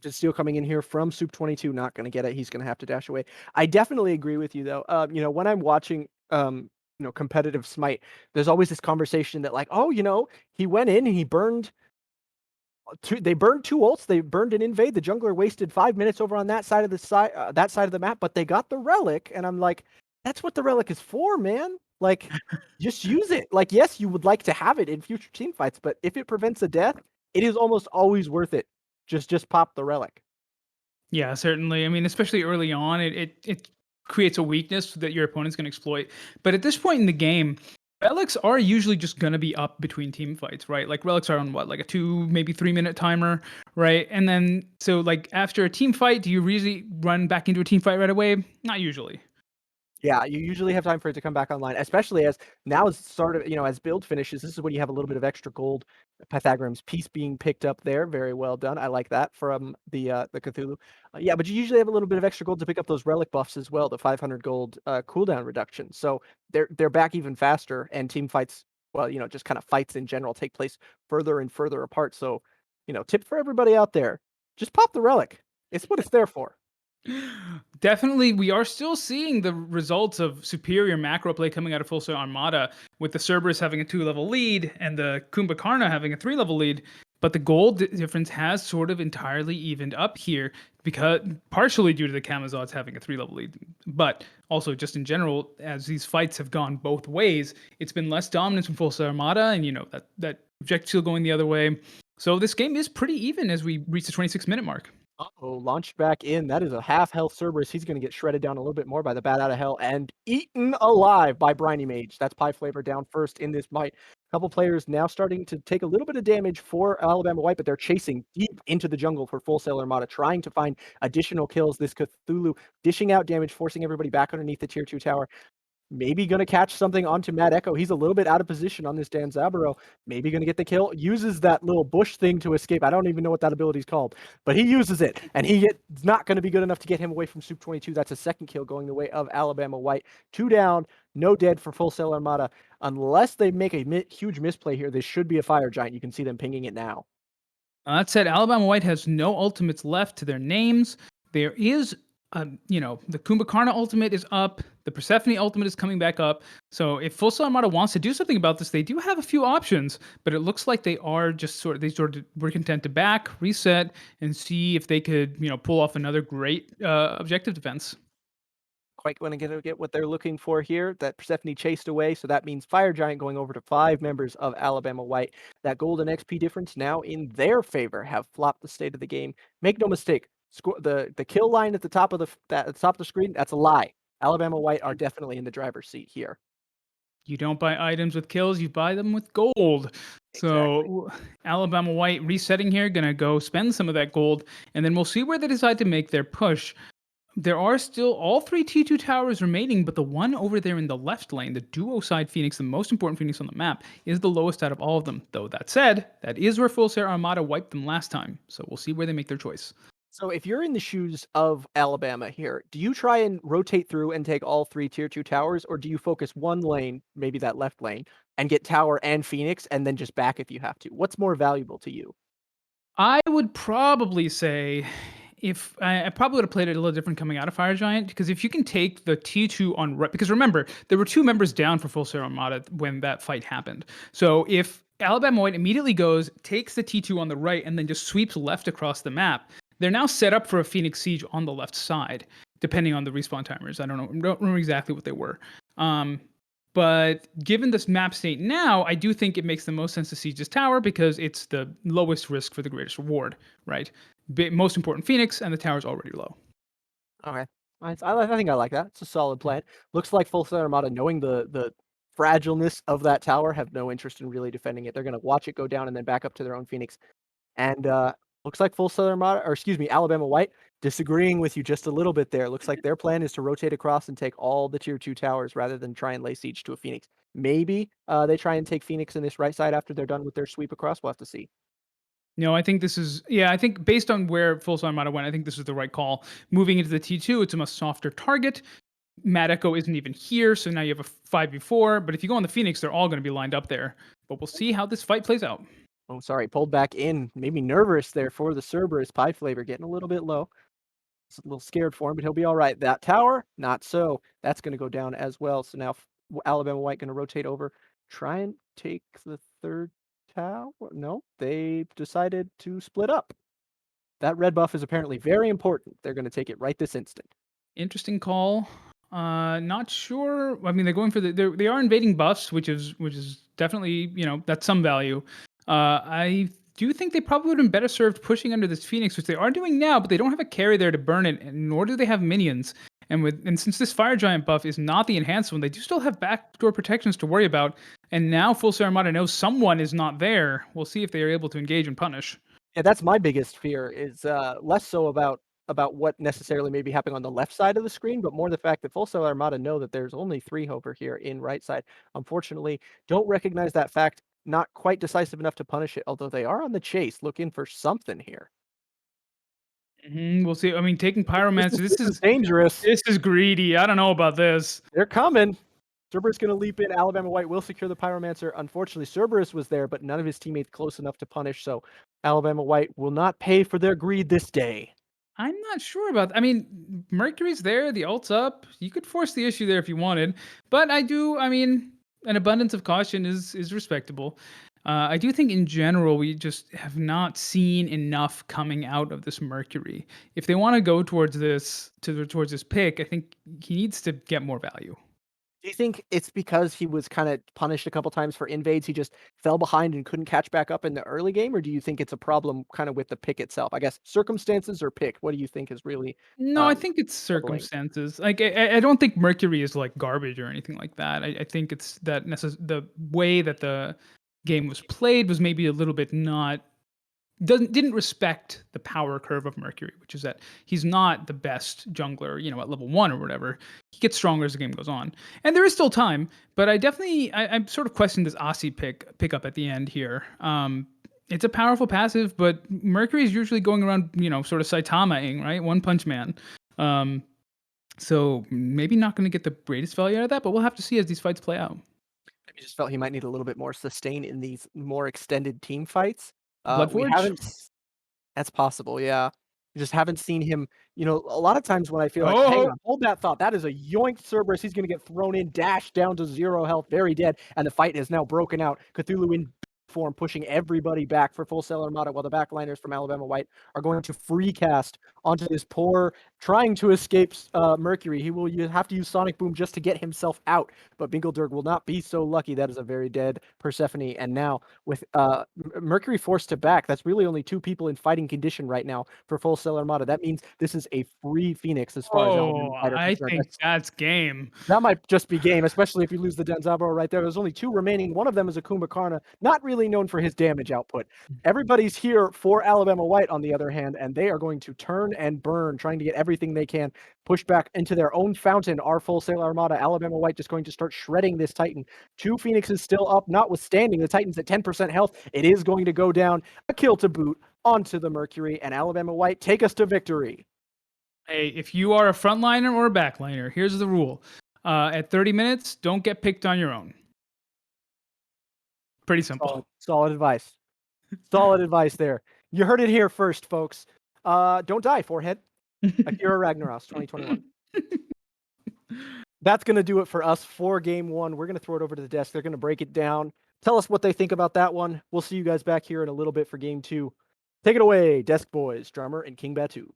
Steel coming in here from Soup 22, not going to get it. He's going to have to dash away. I definitely agree with you, though. When I'm watching, competitive Smite, there's always this conversation that, like, oh, he went in and he burned They burned 2 ults. They burned an invade. The jungler wasted 5 minutes over on that side of the map, but they got the relic, and I'm like, that's what the relic is for, man. Like, just use it. Like, yes, you would like to have it in future team fights, but if it prevents a death, it is almost always worth it. Just pop the relic. Yeah, certainly. I mean, especially early on, it creates a weakness that your opponent's going to exploit. But at this point in the game, relics are usually just going to be up between team fights, right? Like relics are on what, like a 2, maybe 3 minute timer, right? And then so like after a team fight, do you really run back into a team fight right away? Not usually. Yeah, you usually have time for it to come back online, especially as now is sort of, as build finishes, this is when you have a little bit of extra gold. Pythagram's piece being picked up there, very well done. I like that from the Cthulhu. Yeah, but you usually have a little bit of extra gold to pick up those relic buffs as well, the 500 gold cooldown reduction. So they're back even faster, and team fights, well, just kind of fights in general take place further and further apart. So, tip for everybody out there, just pop the relic. It's what it's there for. Definitely, we are still seeing the results of superior macro play coming out of Full Sail Armada, with the Cerberus having a 2-level lead and the Kumbhakarna having a 3-level lead. But the gold difference has sort of entirely evened up here, because partially due to the Camazots having a 3-level lead, but also just in general, as these fights have gone both ways, it's been less dominance from Full Sail Armada, and that objective still going the other way. So this game is pretty even as we reach the 26-minute mark. Oh, launched back in. That is a half health Cerberus. He's going to get shredded down a little bit more by the bat out of hell and eaten alive by Briny Mage. That's Pie Flavor down first in this fight. A couple players now starting to take a little bit of damage for Alabama White, but they're chasing deep into the jungle for Full Sail Armada, trying to find additional kills. This Cthulhu dishing out damage, forcing everybody back underneath the tier 2 tower. Maybe going to catch something onto Mad Echo. He's a little bit out of position on this Dan Zabaro. Maybe going to get the kill. Uses that little bush thing to escape. I don't even know what that ability is called, but he uses it, and it's not going to be good enough to get him away from Soup 22. That's a second kill going the way of Alabama White. 2 down, no dead for Full Sail Armada. Unless they make a huge misplay here, this should be a Fire Giant. You can see them pinging it now. That said, Alabama White has no ultimates left to their names. There is, the Kumbhakarna ultimate is up. The Persephone ultimate is coming back up. So if Full Sail Armada wants to do something about this, they do have a few options. But it looks like they are just were content to back, reset, and see if they could, pull off another great objective defense. Quite going to get what they're looking for here. That Persephone chased away, so that means Fire Giant going over to 5 members of Alabama White. That golden XP difference now in their favor have flopped the state of the game. Make no mistake, the kill line at the top of the screen, that's a lie. Alabama White are definitely in the driver's seat here. You don't buy items with kills, you buy them with gold. So Alabama White resetting here, gonna go spend some of that gold, and then we'll see where they decide to make their push. There are still all 3 T2 towers remaining, but the one over there in the left lane, the duo side Phoenix, the most important Phoenix on the map, is the lowest out of all of them. Though that said, that is where Full Sail Armada wiped them last time, so we'll see where they make their choice. So if you're in the shoes of Alabama here, do you try and rotate through and take all 3 tier 2 towers, or do you focus one lane, maybe that left lane, and get tower and Phoenix, and then just back if you have to? What's more valuable to you? I would probably say if I probably would have played it a little different coming out of Fire Giant, because if you can take the T2 on right, because remember there were 2 members down for Full Sail Armada when that fight happened. So if Alabama White immediately goes, takes the T2 on the right, and then just sweeps left across the map, they're now set up for a Phoenix Siege on the left side, depending on the respawn timers. I don't remember exactly what they were. But given this map state now, I do think it makes the most sense to siege this tower because it's the lowest risk for the greatest reward, right? Most important Phoenix, and the tower's already low. Okay. I think I like that. It's a solid plan. Looks like Full Sail Armada, knowing the fragileness of that tower, have no interest in really defending it. They're going to watch it go down and then back up to their own Phoenix. And looks like Full Sail Armada, or excuse me, Alabama White, disagreeing with you just a little bit there. Looks like their plan is to rotate across and take all the tier 2 towers rather than try and lay siege to a Phoenix. Maybe they try and take Phoenix in this right side after they're done with their sweep across. We'll have to see. No, I think this is, I think based on where Full Sail Armada went, I think this is the right call. Moving into the T2, it's a much softer target. Mad Echo isn't even here, so now you have a 5v4. But if you go on the Phoenix, they're all going to be lined up there. But we'll see how this fight plays out. Oh, sorry, pulled back in. Maybe nervous there for the Cerberus. Pie Flavor getting a little bit low. It's a little scared for him, but he'll be all right. That tower, not so. That's going to go down as well. So now Alabama White going to rotate over, try and take the third tower. No, they decided to split up. That red buff is apparently very important. They're going to take it right this instant. Interesting call. Not sure. I mean, they're going for they are invading buffs, which is definitely, that's some value. I do think they probably would have been better served pushing under this Phoenix, which they are doing now, but they don't have a carry there to burn it, and nor do they have minions. And since this Fire Giant buff is not the enhanced one, they do still have backdoor protections to worry about. And now Full Sail Armada knows someone is not there. We'll see if they are able to engage and punish. Yeah, that's my biggest fear is less so about what necessarily may be happening on the left side of the screen, but more the fact that Full Sail Armada know that there's only 3 over here in right side. Unfortunately, don't recognize that fact, not quite decisive enough to punish it, although they are on the chase looking for something here. We'll see. I mean, taking Pyromancer, This is dangerous. this is greedy. I don't know about this. They're coming. Cerberus going to leap in. Alabama White will secure the Pyromancer. Unfortunately, Cerberus was there, but none of his teammates close enough to punish, so Alabama White will not pay for their greed this day. I'm not sure about. I mean, Mercury's there, the ult's up. You could force the issue there if you wanted, but I do. I mean, an abundance of caution is respectable. I do think in general we just have not seen enough coming out of this Mercury. If they want to go towards towards this pick, I think he needs to get more value. Do you think it's because he was kind of punished a couple times for invades, he just fell behind and couldn't catch back up in the early game, or do you think it's a problem kind of with the pick itself? I guess circumstances or pick. What do you think is really No, I think it's troubling? circumstances. Like I don't think Mercury is like garbage or anything like that. I think it's that the way that the game was played was maybe a little bit not didn't respect the power curve of Mercury, which is that he's not the best jungler, at level 1 or whatever. He gets stronger as the game goes on. And there is still time, but I'm sort of questioning this Aussie pickup at the end here. It's a powerful passive, but Mercury is usually going around, sort of Saitama-ing, right? One Punch Man. So maybe not going to get the greatest value out of that, but we'll have to see as these fights play out. Maybe just felt he might need a little bit more sustain in these more extended team fights. We Bloodforge? haven't. That's possible, yeah. We just haven't seen him. A lot of times when I feel like, hang Oh, on, hold that thought. That is a yoink Cerberus. He's going to get thrown in, dash down to 0 health, very dead, and the fight is now broken out. Cthulhu in form, pushing everybody back for Full Sail Armada, while the backliners from Alabama White are going to free cast onto this poor, trying to escape Mercury. He will have to use Sonic Boom just to get himself out, but Bingelderg will not be so lucky. That is a very dead Persephone, and now with Mercury forced to back, that's really only 2 people in fighting condition right now for Full Sail Armada. That means this is a free Phoenix as far as Alabama White are I concerned. think that's game. That might just be game, especially if you lose the Denzabro right there. There's only 2 remaining. One of them is a Kumbhakarna, not really known for his damage output. Everybody's here for Alabama White, on the other hand, and they are going to turn and burn, trying to get everything they can pushed back into their own fountain. Our Full Sail Armada, Alabama White, just going to start shredding this Titan. 2 Phoenixes still up, notwithstanding the Titan's at 10% health. It is going to go down. A kill to boot onto the Mercury, and Alabama White take us to victory. Hey, if you are a frontliner or a backliner, here's the rule. At 30 minutes, don't get picked on your own. Pretty simple. Solid advice. Solid advice there. You heard it here first, folks. Don't die, forehead. Akira Ragnaros 2021. That's going to do it for us for game 1. We're going to throw it over to the desk. They're going to break it down. Tell us what they think about that one. We'll see you guys back here in a little bit for game 2. Take it away, Desk Boys, Drummer, and King Batu.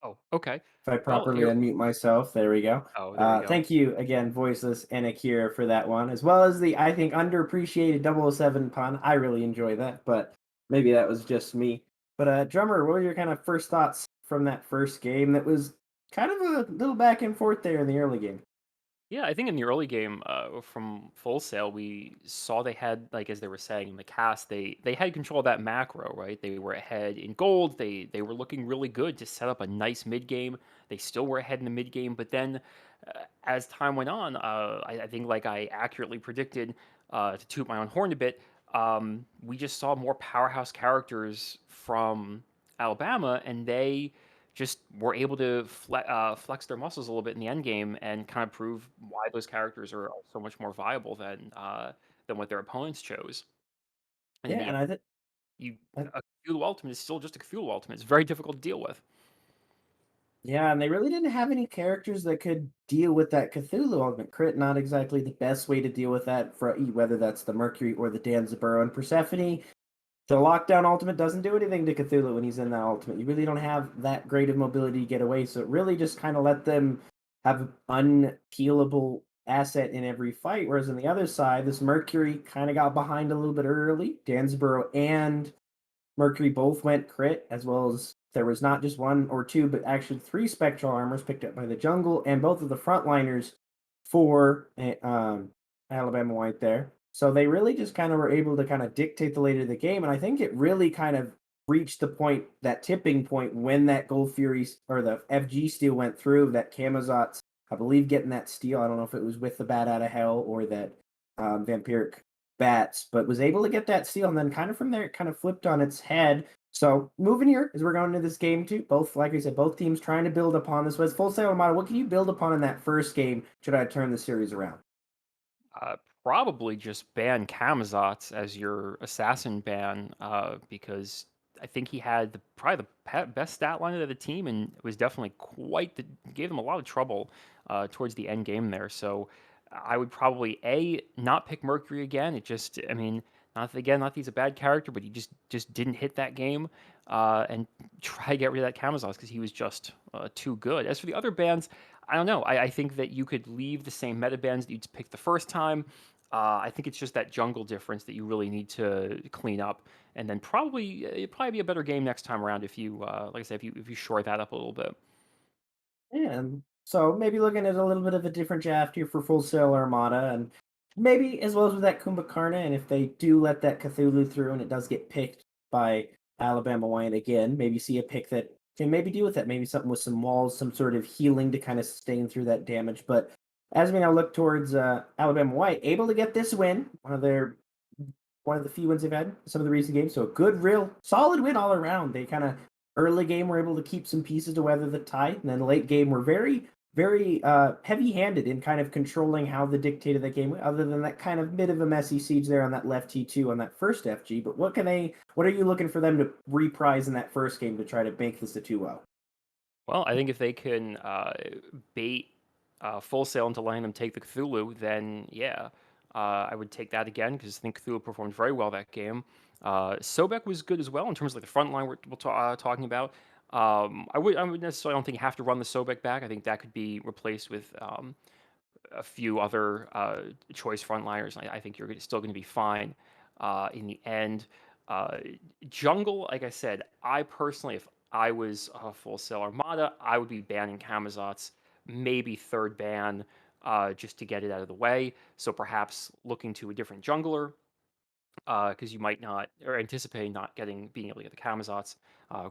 Oh, okay. If I properly here- unmute myself, there we go. Oh, there we go. Thank you again, Voiceless and Akira, for that one, as well as the, I think, underappreciated 007 pun. I really enjoy that, but maybe that was just me. But Drummer, what were your kind of first thoughts from that first game that was kind of a little back and forth there in the early game? Yeah, I think in the early game, from Full Sail, we saw they had, like as they were saying in the cast, they had control of that macro, right? They were ahead in gold. They were looking really good to set up a nice mid game. They still were ahead in the mid game, but then as time went on, I think like I accurately predicted, to toot my own horn a bit, we just saw more powerhouse characters from Alabama, and they just were able to flex their muscles a little bit in the end game and kind of prove why those characters are so much more viable than what their opponents chose. And Yeah, in the and end, I think a Cthulhu ultimate is still just a Cthulhu ultimate. It's very difficult to deal with. Yeah, and they really didn't have any characters that could deal with that Cthulhu ultimate crit. Not exactly the best way to deal with that, for whether that's the Mercury or the Danzaburo and Persephone. The lockdown ultimate doesn't do anything to Cthulhu when he's in that ultimate. You really don't have that great of mobility to get away, so it really just kind of let them have an unpeelable asset in every fight. Whereas on the other side, this Mercury kind of got behind a little bit early. Danzaburo and Mercury both went crit, as well as there was not just one or two, but actually three spectral armors picked up by the jungle, and both of the frontliners for Alabama White there. So they really just kind of were able to kind of dictate the later of the game, and I think it really kind of reached the point, that tipping point, when that Gold Fury or the FG steal went through. That Camazot's, I believe, getting that steal. I don't know if it was with the Bat Out of Hell or that Vampiric Bats, but was able to get that steal, and then kind of from there it kind of flipped on its head. So moving here as we're going into this game too, both, like I said, both teams trying to build upon this. Was Full Sail Armada, what can you build upon in that first game should I turn the series around? Uh, Probably just ban Camazotz as your assassin ban, because I think he had probably the best stat line of the team, and it was definitely gave them a lot of trouble towards the end game there. So I would probably not pick Mercury again. I mean, not that he's a bad character, but he just didn't hit that game, and try to get rid of that Camazotz because he was just too good. As for the other bans, I don't know. I think that you could leave the same meta bans that you'd picked the first time. I think it's just that jungle difference that you really need to clean up, and then it'd probably be a better game next time around if you, like I said, if you shore that up a little bit. And so maybe looking at a little bit of a different draft here for Full Sail Armada, and maybe as well as with that Kumbhakarna, and if they do let that Cthulhu through and it does get picked by Alabama White again, maybe see a pick that can maybe deal with that. Maybe something with some walls, some sort of healing to kind of sustain through that damage. But as we now look towards Alabama White, able to get this win, one of the few wins they've had in some of the recent games. So a good, real solid win all around. They kind of early game were able to keep some pieces to weather the tide, and then late game were very, very heavy-handed in kind of controlling how the dictate of the game. Other than that kind of bit of a messy siege there on that left T2 on that first FG. But what are you looking for them to reprise in that first game to try to make this a 2-0? Well, I think if they can bait Full Sail into letting them take the Cthulhu, then yeah, I would take that again because I think Cthulhu performed very well that game. Sobek was good as well in terms of like the front line talking about. I would necessarily don't think you have to run the Sobek back. I think that could be replaced with a few other choice frontliners. I think you're still going to be fine in the end. Uh, Jungle, like I said, I personally, if I was a Full Sail Armada, I would be banning Camazotz, maybe third ban, just to get it out of the way. So perhaps looking to a different jungler, because you might not, or anticipating not being able to get the Camazotz.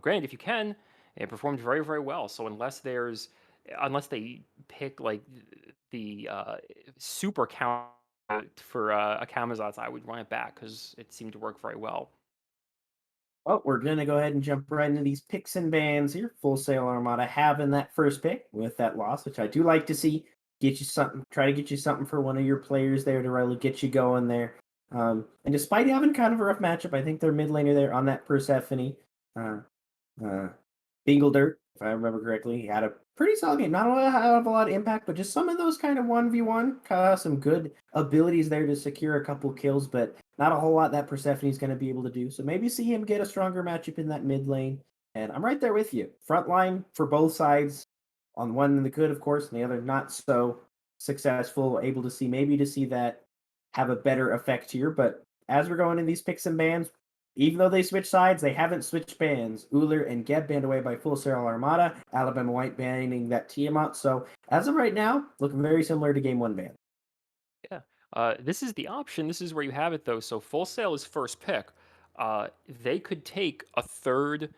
Granted, if you can, it performed very, very well. So unless they pick like the super count for a Camazotz, I would run it back because it seemed to work very well. Well, we're gonna go ahead and jump right into these picks and bans here. Full Sail Armada having that first pick with that loss, which I do like to see. Get you something, try to get you something for one of your players there to really get you going there. And despite having kind of a rough matchup, I think their mid laner there on that Persephone, uh, uh, Bingledirt, if I remember correctly, he had a pretty solid game. Not a lot of impact, but just some of those kind of 1v1, some good abilities there to secure a couple kills, but not a whole lot that Persephone's going to be able to do. So maybe see him get a stronger matchup in that mid lane. And I'm right there with you. Front line for both sides. On one, the good, of course, and the other not so successful. Able to see that have a better effect here. But as we're going in these picks and bans, even though they switch sides, they haven't switched bans. Uller and Geb banned away by Full Sail Armada. Alabama White banning that Tiamat. So as of right now, looking very similar to Game 1 ban. Yeah. This is the option. This is where you have it though. So Full Sail is first pick. They could take a third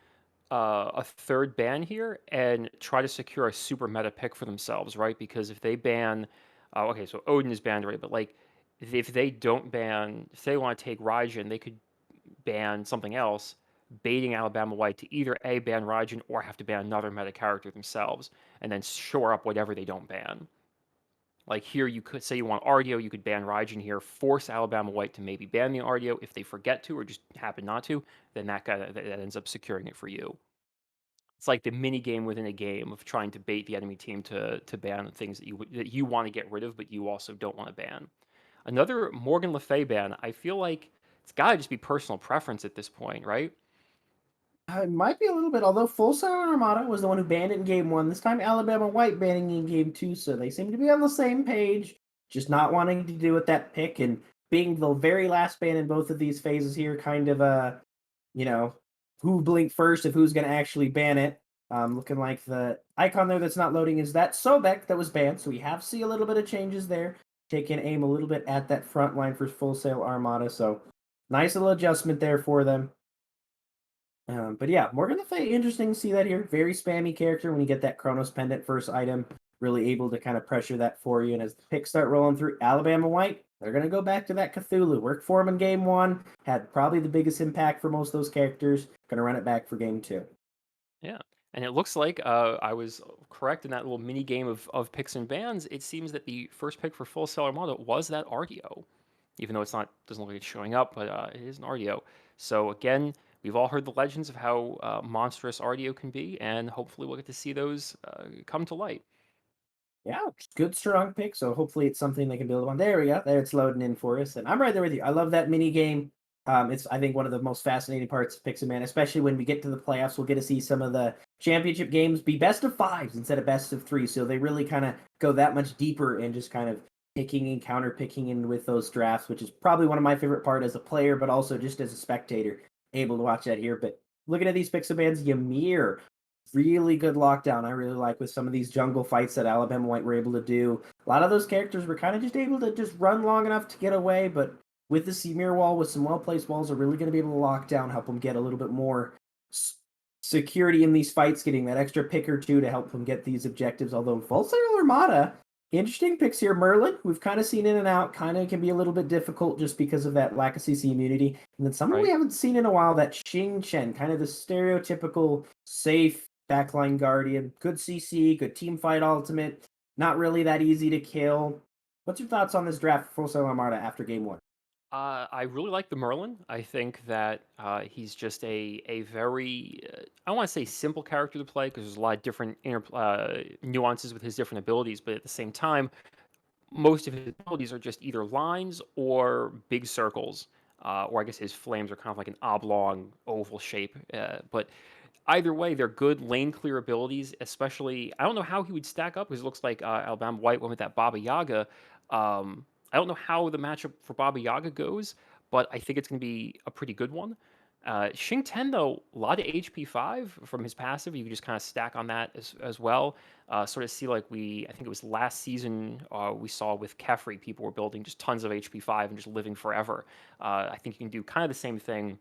ban here and try to secure a super meta pick for themselves, right? Because if they ban, okay, so Odin is banned already, but like if they don't ban, if they want to take Raijin, they could ban something else, baiting Alabama White to either A, ban Raijin or have to ban another meta character themselves, and then shore up whatever they don't ban. Like here, you could say you want Ardio, you could ban Raijin here, force Alabama White to maybe ban the Ardio. If they forget to or just happen not to, then that ends up securing it for you. It's like the mini game within a game of trying to bait the enemy team to ban things that you want to get rid of, but you also don't want to ban. Another Morgan Le Fay ban. I feel like it's got to just be personal preference at this point, right? It might be a little bit, although Full Sail Armada was the one who banned it in game one. This time, Alabama White banning in game two, so they seem to be on the same page, just not wanting to do with that pick and being the very last ban in both of these phases here, kind of you know, who blinked first of who's going to actually ban it. Looking like the icon there that's not loading is that Sobek that was banned, so we have see a little bit of changes there, taking aim a little bit at that front line for Full Sail Armada, so nice little adjustment there for them. But yeah, Morgan Le Fay, interesting to see that here. Very spammy character when you get that Chronos Pendant first item, really able to kind of pressure that for you. And as the picks start rolling through, Alabama White, they're going to go back to that Cthulhu. Worked for him in game one, had probably the biggest impact for most of those characters. Going to run it back for game two. Yeah. And it looks like I was correct in that little mini game of picks and bans. It seems that the first pick for Full Sail Armada was that RDO, even though it's not doesn't look like it's showing up, but it is an RDO. So again, we've all heard the legends of how monstrous RDO can be, and hopefully we'll get to see those come to light. Yeah, good strong pick. So hopefully it's something they can build on. There we go. There it's loading in for us. And I'm right there with you. I love that mini game. It's I think one of the most fascinating parts of Pixel Man, especially when we get to the playoffs. We'll get to see some of the championship games be best of fives instead of best of three. So they really kind of go that much deeper and just kind of picking and counter picking in with those drafts, which is probably one of my favorite part as a player, but also just as a spectator, able to watch that here. But looking at these Pixel Bands, Ymir, really good lockdown. I really like with some of these jungle fights that Alabama White were able to do. A lot of those characters were kind of just able to just run long enough to get away, but with the Ymir wall, with some well-placed walls, are really going to be able to lock down, help them get a little bit more security in these fights, getting that extra pick or two to help them get these objectives. Although Full Sail Armada, interesting picks here. Merlin, we've kind of seen in and out, kind of can be a little bit difficult just because of that lack of CC immunity. And then someone we Right. haven't seen in a while, that Xing Chen, kind of the stereotypical safe backline guardian, good CC, good team fight ultimate, not really that easy to kill. What's your thoughts on this draft for Full Sail Armada after game one? I really like the Merlin. I think that he's just a very I don't want to say simple character to play because there's a lot of different nuances with his different abilities, but at the same time, most of his abilities are just either lines or big circles, or I guess his flames are kind of like an oblong oval shape. But either way, they're good lane clear abilities. Especially, I don't know how he would stack up because it looks like Alabama White went with that Baba Yaga. I don't know how the matchup for Baba Yaga goes, but I think it's going to be a pretty good one. Xing Ten, though, a lot of HP 5 from his passive. You can just kind of stack on that as well. Sort of see like I think it was last season we saw with Kefri, people were building just tons of HP 5 and just living forever. I think you can do kind of the same thing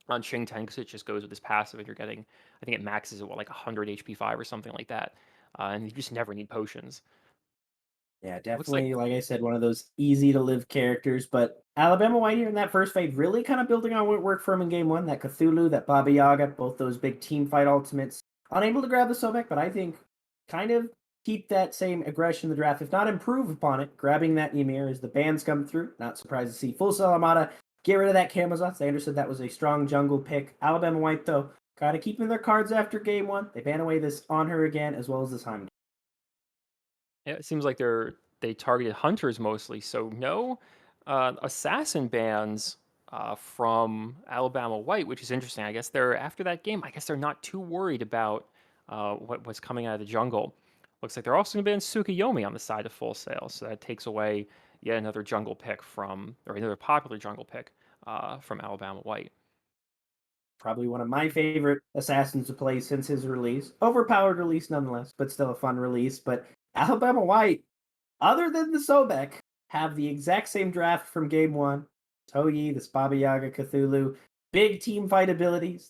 on Xing Ten because it just goes with his passive and you're getting, I think it maxes at what, like 100 HP 5 or something like that. And you just never need potions. Yeah, Looks like, definitely, like I said, one of those easy to live characters. But Alabama White here in that first fight, really kind of building on what worked for him in game one. That Cthulhu, that Baba Yaga, both those big team fight ultimates. Unable to grab the Sobek, but I think kind of keep that same aggression in the draft, if not improve upon it. Grabbing that Ymir as the bans come through. Not surprised to see Full Sail Armada get rid of that Camazotz. They understood that was a strong jungle pick. Alabama White, though, kind of keeping their cards after game one. They ban away this on her again, as well as this Heimdall. yeah, it seems like they targeted hunters mostly. So no assassin bans from Alabama White, which is interesting. I guess they're after that game. I guess they're not too worried about what's coming out of the jungle. Looks like they're also going to ban Tsukuyomi on the side of Full Sail, so that takes away yet another jungle pick or another popular jungle pick from Alabama White. Probably one of my favorite assassins to play since his release. Overpowered release nonetheless, but still a fun release. But Alabama White, other than the Sobek, have the exact same draft from game one. Toyi, this Baba Yaga, Cthulhu, big team fight abilities.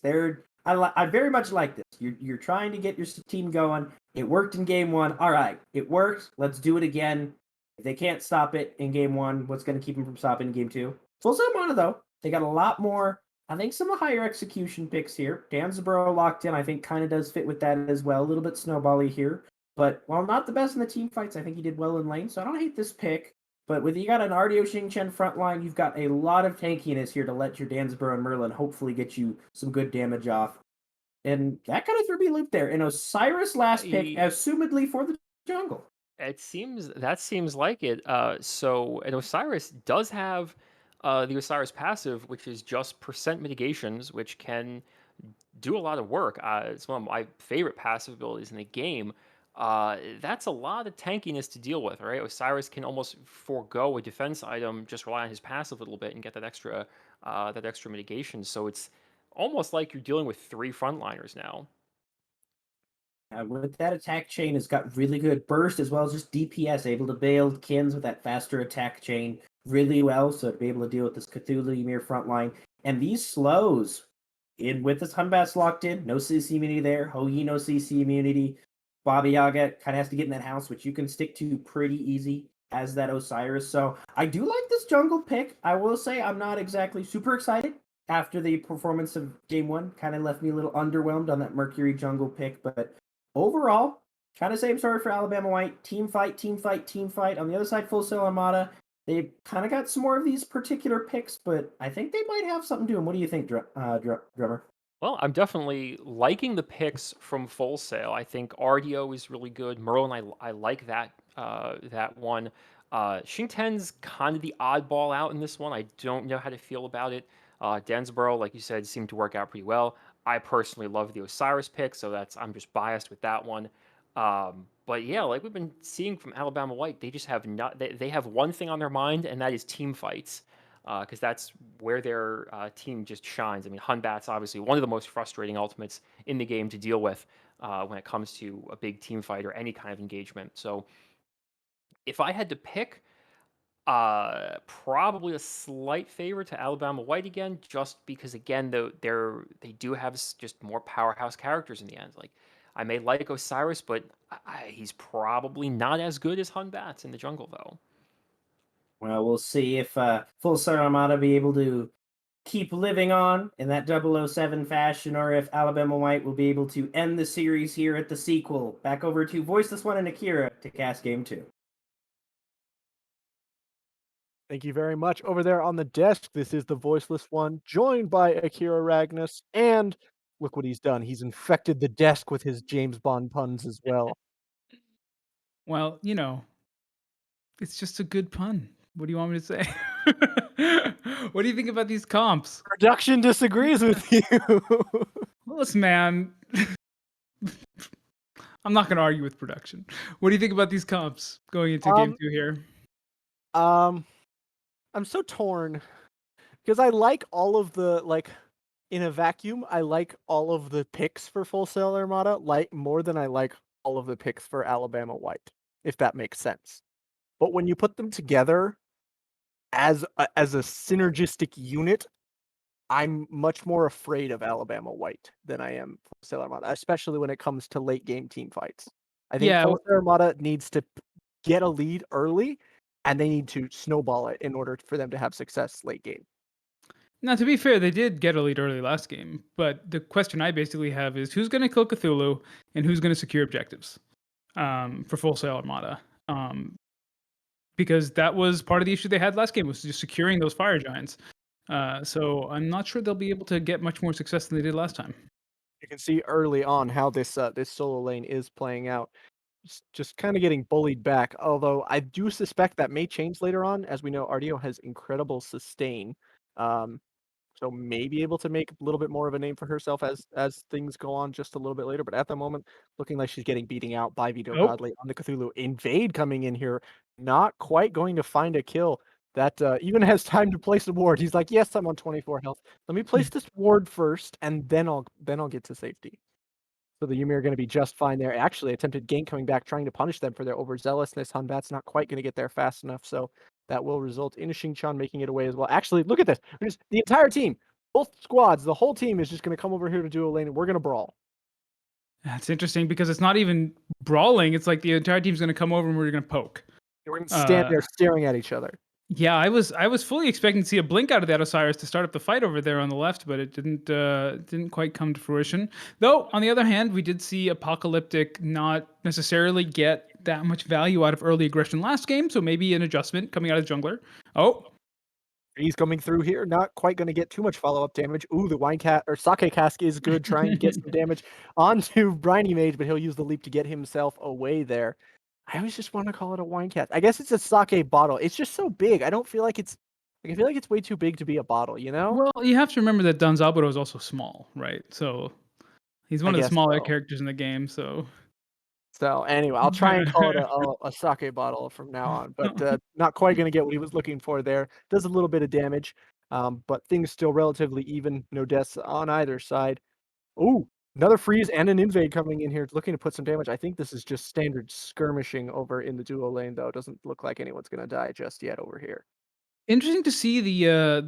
I very much like this. You're trying to get your team going. It worked in game one. All right, it worked. Let's do it again. If they can't stop it in game one, what's going to keep them from stopping in game two? Full Sail Armada, though, they got a lot more. I think some higher execution picks here. Danzaburo locked in, I think, kind of does fit with that as well. A little bit snowbally here. But while not the best in the team fights, I think he did well in lane. So I don't hate this pick. But with you got an RDO Xing Chen front line, you've got a lot of tankiness here to let your Danzaburo and Merlin hopefully get you some good damage off. And that kind of threw me a loop there. And Osiris last pick, assumedly for the jungle. It seems like it. So and Osiris does have the Osiris passive, which is just percent mitigations, which can do a lot of work. It's one of my favorite passive abilities in the game. That's a lot of tankiness to deal with, right? Osiris can almost forego a defense item, just rely on his passive a little bit and get that extra mitigation. So it's almost like you're dealing with 3 frontliners now. With that attack chain, it's got really good burst as well as just DPS, able to bail Kins with that faster attack chain really well, so to be able to deal with this Cthulhu Ymir frontline. And these slows, with this Hunbats locked in, no CC immunity there, Hoagie no CC immunity, Baba Yaga kind of has to get in that house, which you can stick to pretty easy as that Osiris. So I do like this jungle pick. I will say I'm not exactly super excited after the performance of game 1. Kind of left me a little underwhelmed on that Mercury jungle pick, but overall, kind of same story for Alabama White. Team fight, team fight, team fight. On the other side, Full Sail Armada. They've kind of got some more of these particular picks, but I think they might have something to them. What do you think, Drummer? Well, I'm definitely liking the picks from Full Sail. I think RDO is really good. Merlin, I like that one. Xing Ten's kind of the oddball out in this one. I don't know how to feel about it. Densborough, like you said, seemed to work out pretty well. I personally love the Osiris pick, so I'm just biased with that one. But yeah, like we've been seeing from Alabama White, they just have they have one thing on their mind, and that is team fights. Because that's where their team just shines. I mean, Hunbat's obviously one of the most frustrating ultimates in the game to deal with when it comes to a big team fight or any kind of engagement. So if I had to pick, probably a slight favor to Alabama White again, just because again, they do have just more powerhouse characters in the end. Like I may like Osiris, but he's probably not as good as Hunbat's in the jungle, though. Well, we'll see if Full Sail Armada be able to keep living on in that 007 fashion, or if Alabama White will be able to end the series here at the sequel. Back over to Voiceless One and Akira to cast Game 2. Thank you very much. Over there on the desk, this is the Voiceless One, joined by Akira Ragnus, and look what he's done. He's infected the desk with his James Bond puns as well. Well, it's just a good pun. What do you want me to say? What do you think about these comps? Production disagrees with you. Listen, man. I'm not going to argue with production. What do you think about these comps going into game 2 here? I'm so torn because I like all of the in a vacuum. I like all of the picks for Full Sail Armada more than I like all of the picks for Alabama White, if that makes sense. But when you put them together as a synergistic unit, I'm much more afraid of Alabama White than I am Full Sail Armada, especially when it comes to late game team fights. I think Full Sail Armada needs to get a lead early, and they need to snowball it in order for them to have success late game. Now, to be fair, they did get a lead early last game, but the question I basically have is who's going to kill Cthulhu and who's going to secure objectives for Full Sail Armada? Because that was part of the issue they had last game, was just securing those fire giants. So I'm not sure they'll be able to get much more success than they did last time. You can see early on how this solo lane is playing out. Just kind of getting bullied back, although I do suspect that may change later on. As we know, RDO has incredible sustain. So may be able to make a little bit more of a name for herself as things go on just a little bit later. But at the moment, looking like she's getting beating out by Vito Godley on the Cthulhu. Invade coming in here, not quite going to find a kill. That even has time to place a ward. He's like, yes, I'm on 24 health. Let me place this ward first, and then I'll get to safety. So the Ymir are going to be just fine there. Actually, attempted gank coming back, trying to punish them for their overzealousness. Hunbat's not quite going to get there fast enough, so that will result in Xingqiang making it away as well. Actually, look at this. The entire team, both squads, the whole team is just going to come over here to do a lane, and we're going to brawl. That's interesting because it's not even brawling. It's like the entire team's going to come over and we're going to poke. We're going to stand there staring at each other. Yeah, I was fully expecting to see a blink out of that Osiris to start up the fight over there on the left, but it didn't quite come to fruition. Though, on the other hand, we did see Apocalyptic not necessarily get that much value out of early aggression last game, so maybe an adjustment coming out of jungler. Oh, He's coming through here, not quite going to get too much follow-up damage. Ooh, the wine cat or sake cask is good, trying to get some damage onto Briny Mage, but he'll use the leap to get himself away there. I always just want to call it a wine cat. I guess it's a sake bottle. It's just so big. I don't feel like it's like I feel like it's way too big to be a bottle, you know? Well, you have to remember that Danzaburo is also small, right? So he's I one of the guess smaller so. characters in the game. So So anyway, I'll try and call it a sake bottle from now on, but not quite going to get what he was looking for there. Does a little bit of damage, but things still relatively even. No deaths on either side. Ooh, another freeze and an invade coming in here, looking to put some damage. I think this is just standard skirmishing over in the duo lane, though. Doesn't look like anyone's going to die just yet over here. interesting to see I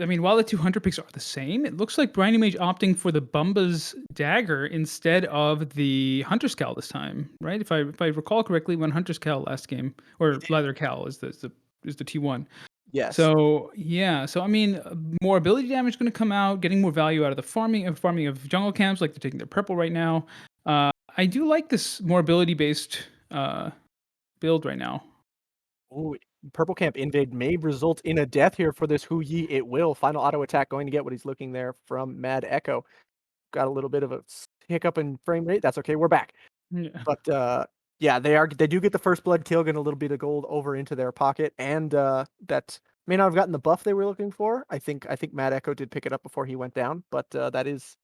mean, while the two hunter picks are the same, it looks like Briny Mage opting for the Bumba's dagger instead of the Hunter's Cowl this time, right? If I recall correctly, when Hunter's Cowl last game or Leather Cowl is the T1. Yes. So yeah, so I mean, more ability damage going to come out, getting more value out of the farming of jungle camps, like they're taking their purple right now. I do like this more ability based build right now. Ooh, Purple Camp invade may result in a death here for this Hu Yi. It will. Final auto attack going to get what he's looking there from Mad Echo. Got a little bit of a hiccup in frame rate. That's okay. We're back. Yeah. But yeah, they do get the first blood kill, getting a little bit of gold over into their pocket, and that may not have gotten the buff they were looking for. I think Mad Echo did pick it up before he went down, but that is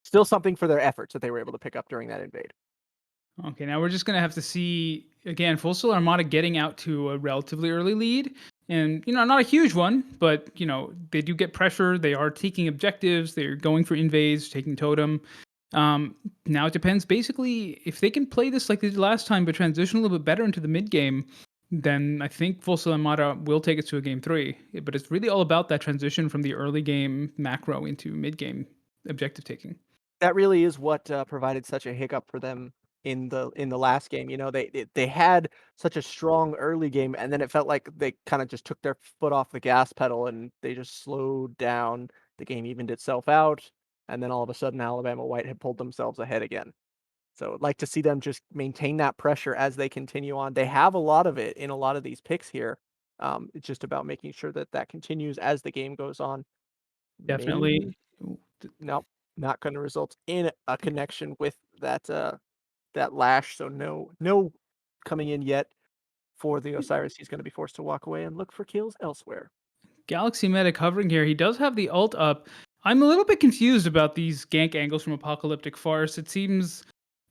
still something for their efforts that they were able to pick up during that invade. Okay, now we're just gonna have to see again. Full Sail Armada getting out to a relatively early lead, and not a huge one, but they do get pressure. They are taking objectives. They're going for invades, taking totem. Now it depends. Basically, if they can play this like they did last time, but transition a little bit better into the mid game, then I think Full Sail Armada will take us to a game 3. But it's really all about that transition from the early game macro into mid game objective taking. That really is what provided such a hiccup for them in the last game. They had such a strong early game, and then it felt like they kind of just took their foot off the gas pedal and they just slowed down. The game evened itself out, and then all of a sudden, Alabama White had pulled themselves ahead again. So I'd like to see them just maintain that pressure as they continue on. They have a lot of it in a lot of these picks here. It's just about making sure that that continues as the game goes on. Maybe Definitely. no, not going to result in a connection with that lash. So no coming in yet for the Osiris. He's going to be forced to walk away and look for kills elsewhere. Galaxy Medic hovering here. He does have the ult up. I'm a little bit confused about these gank angles from Apocalyptic Farce. It seems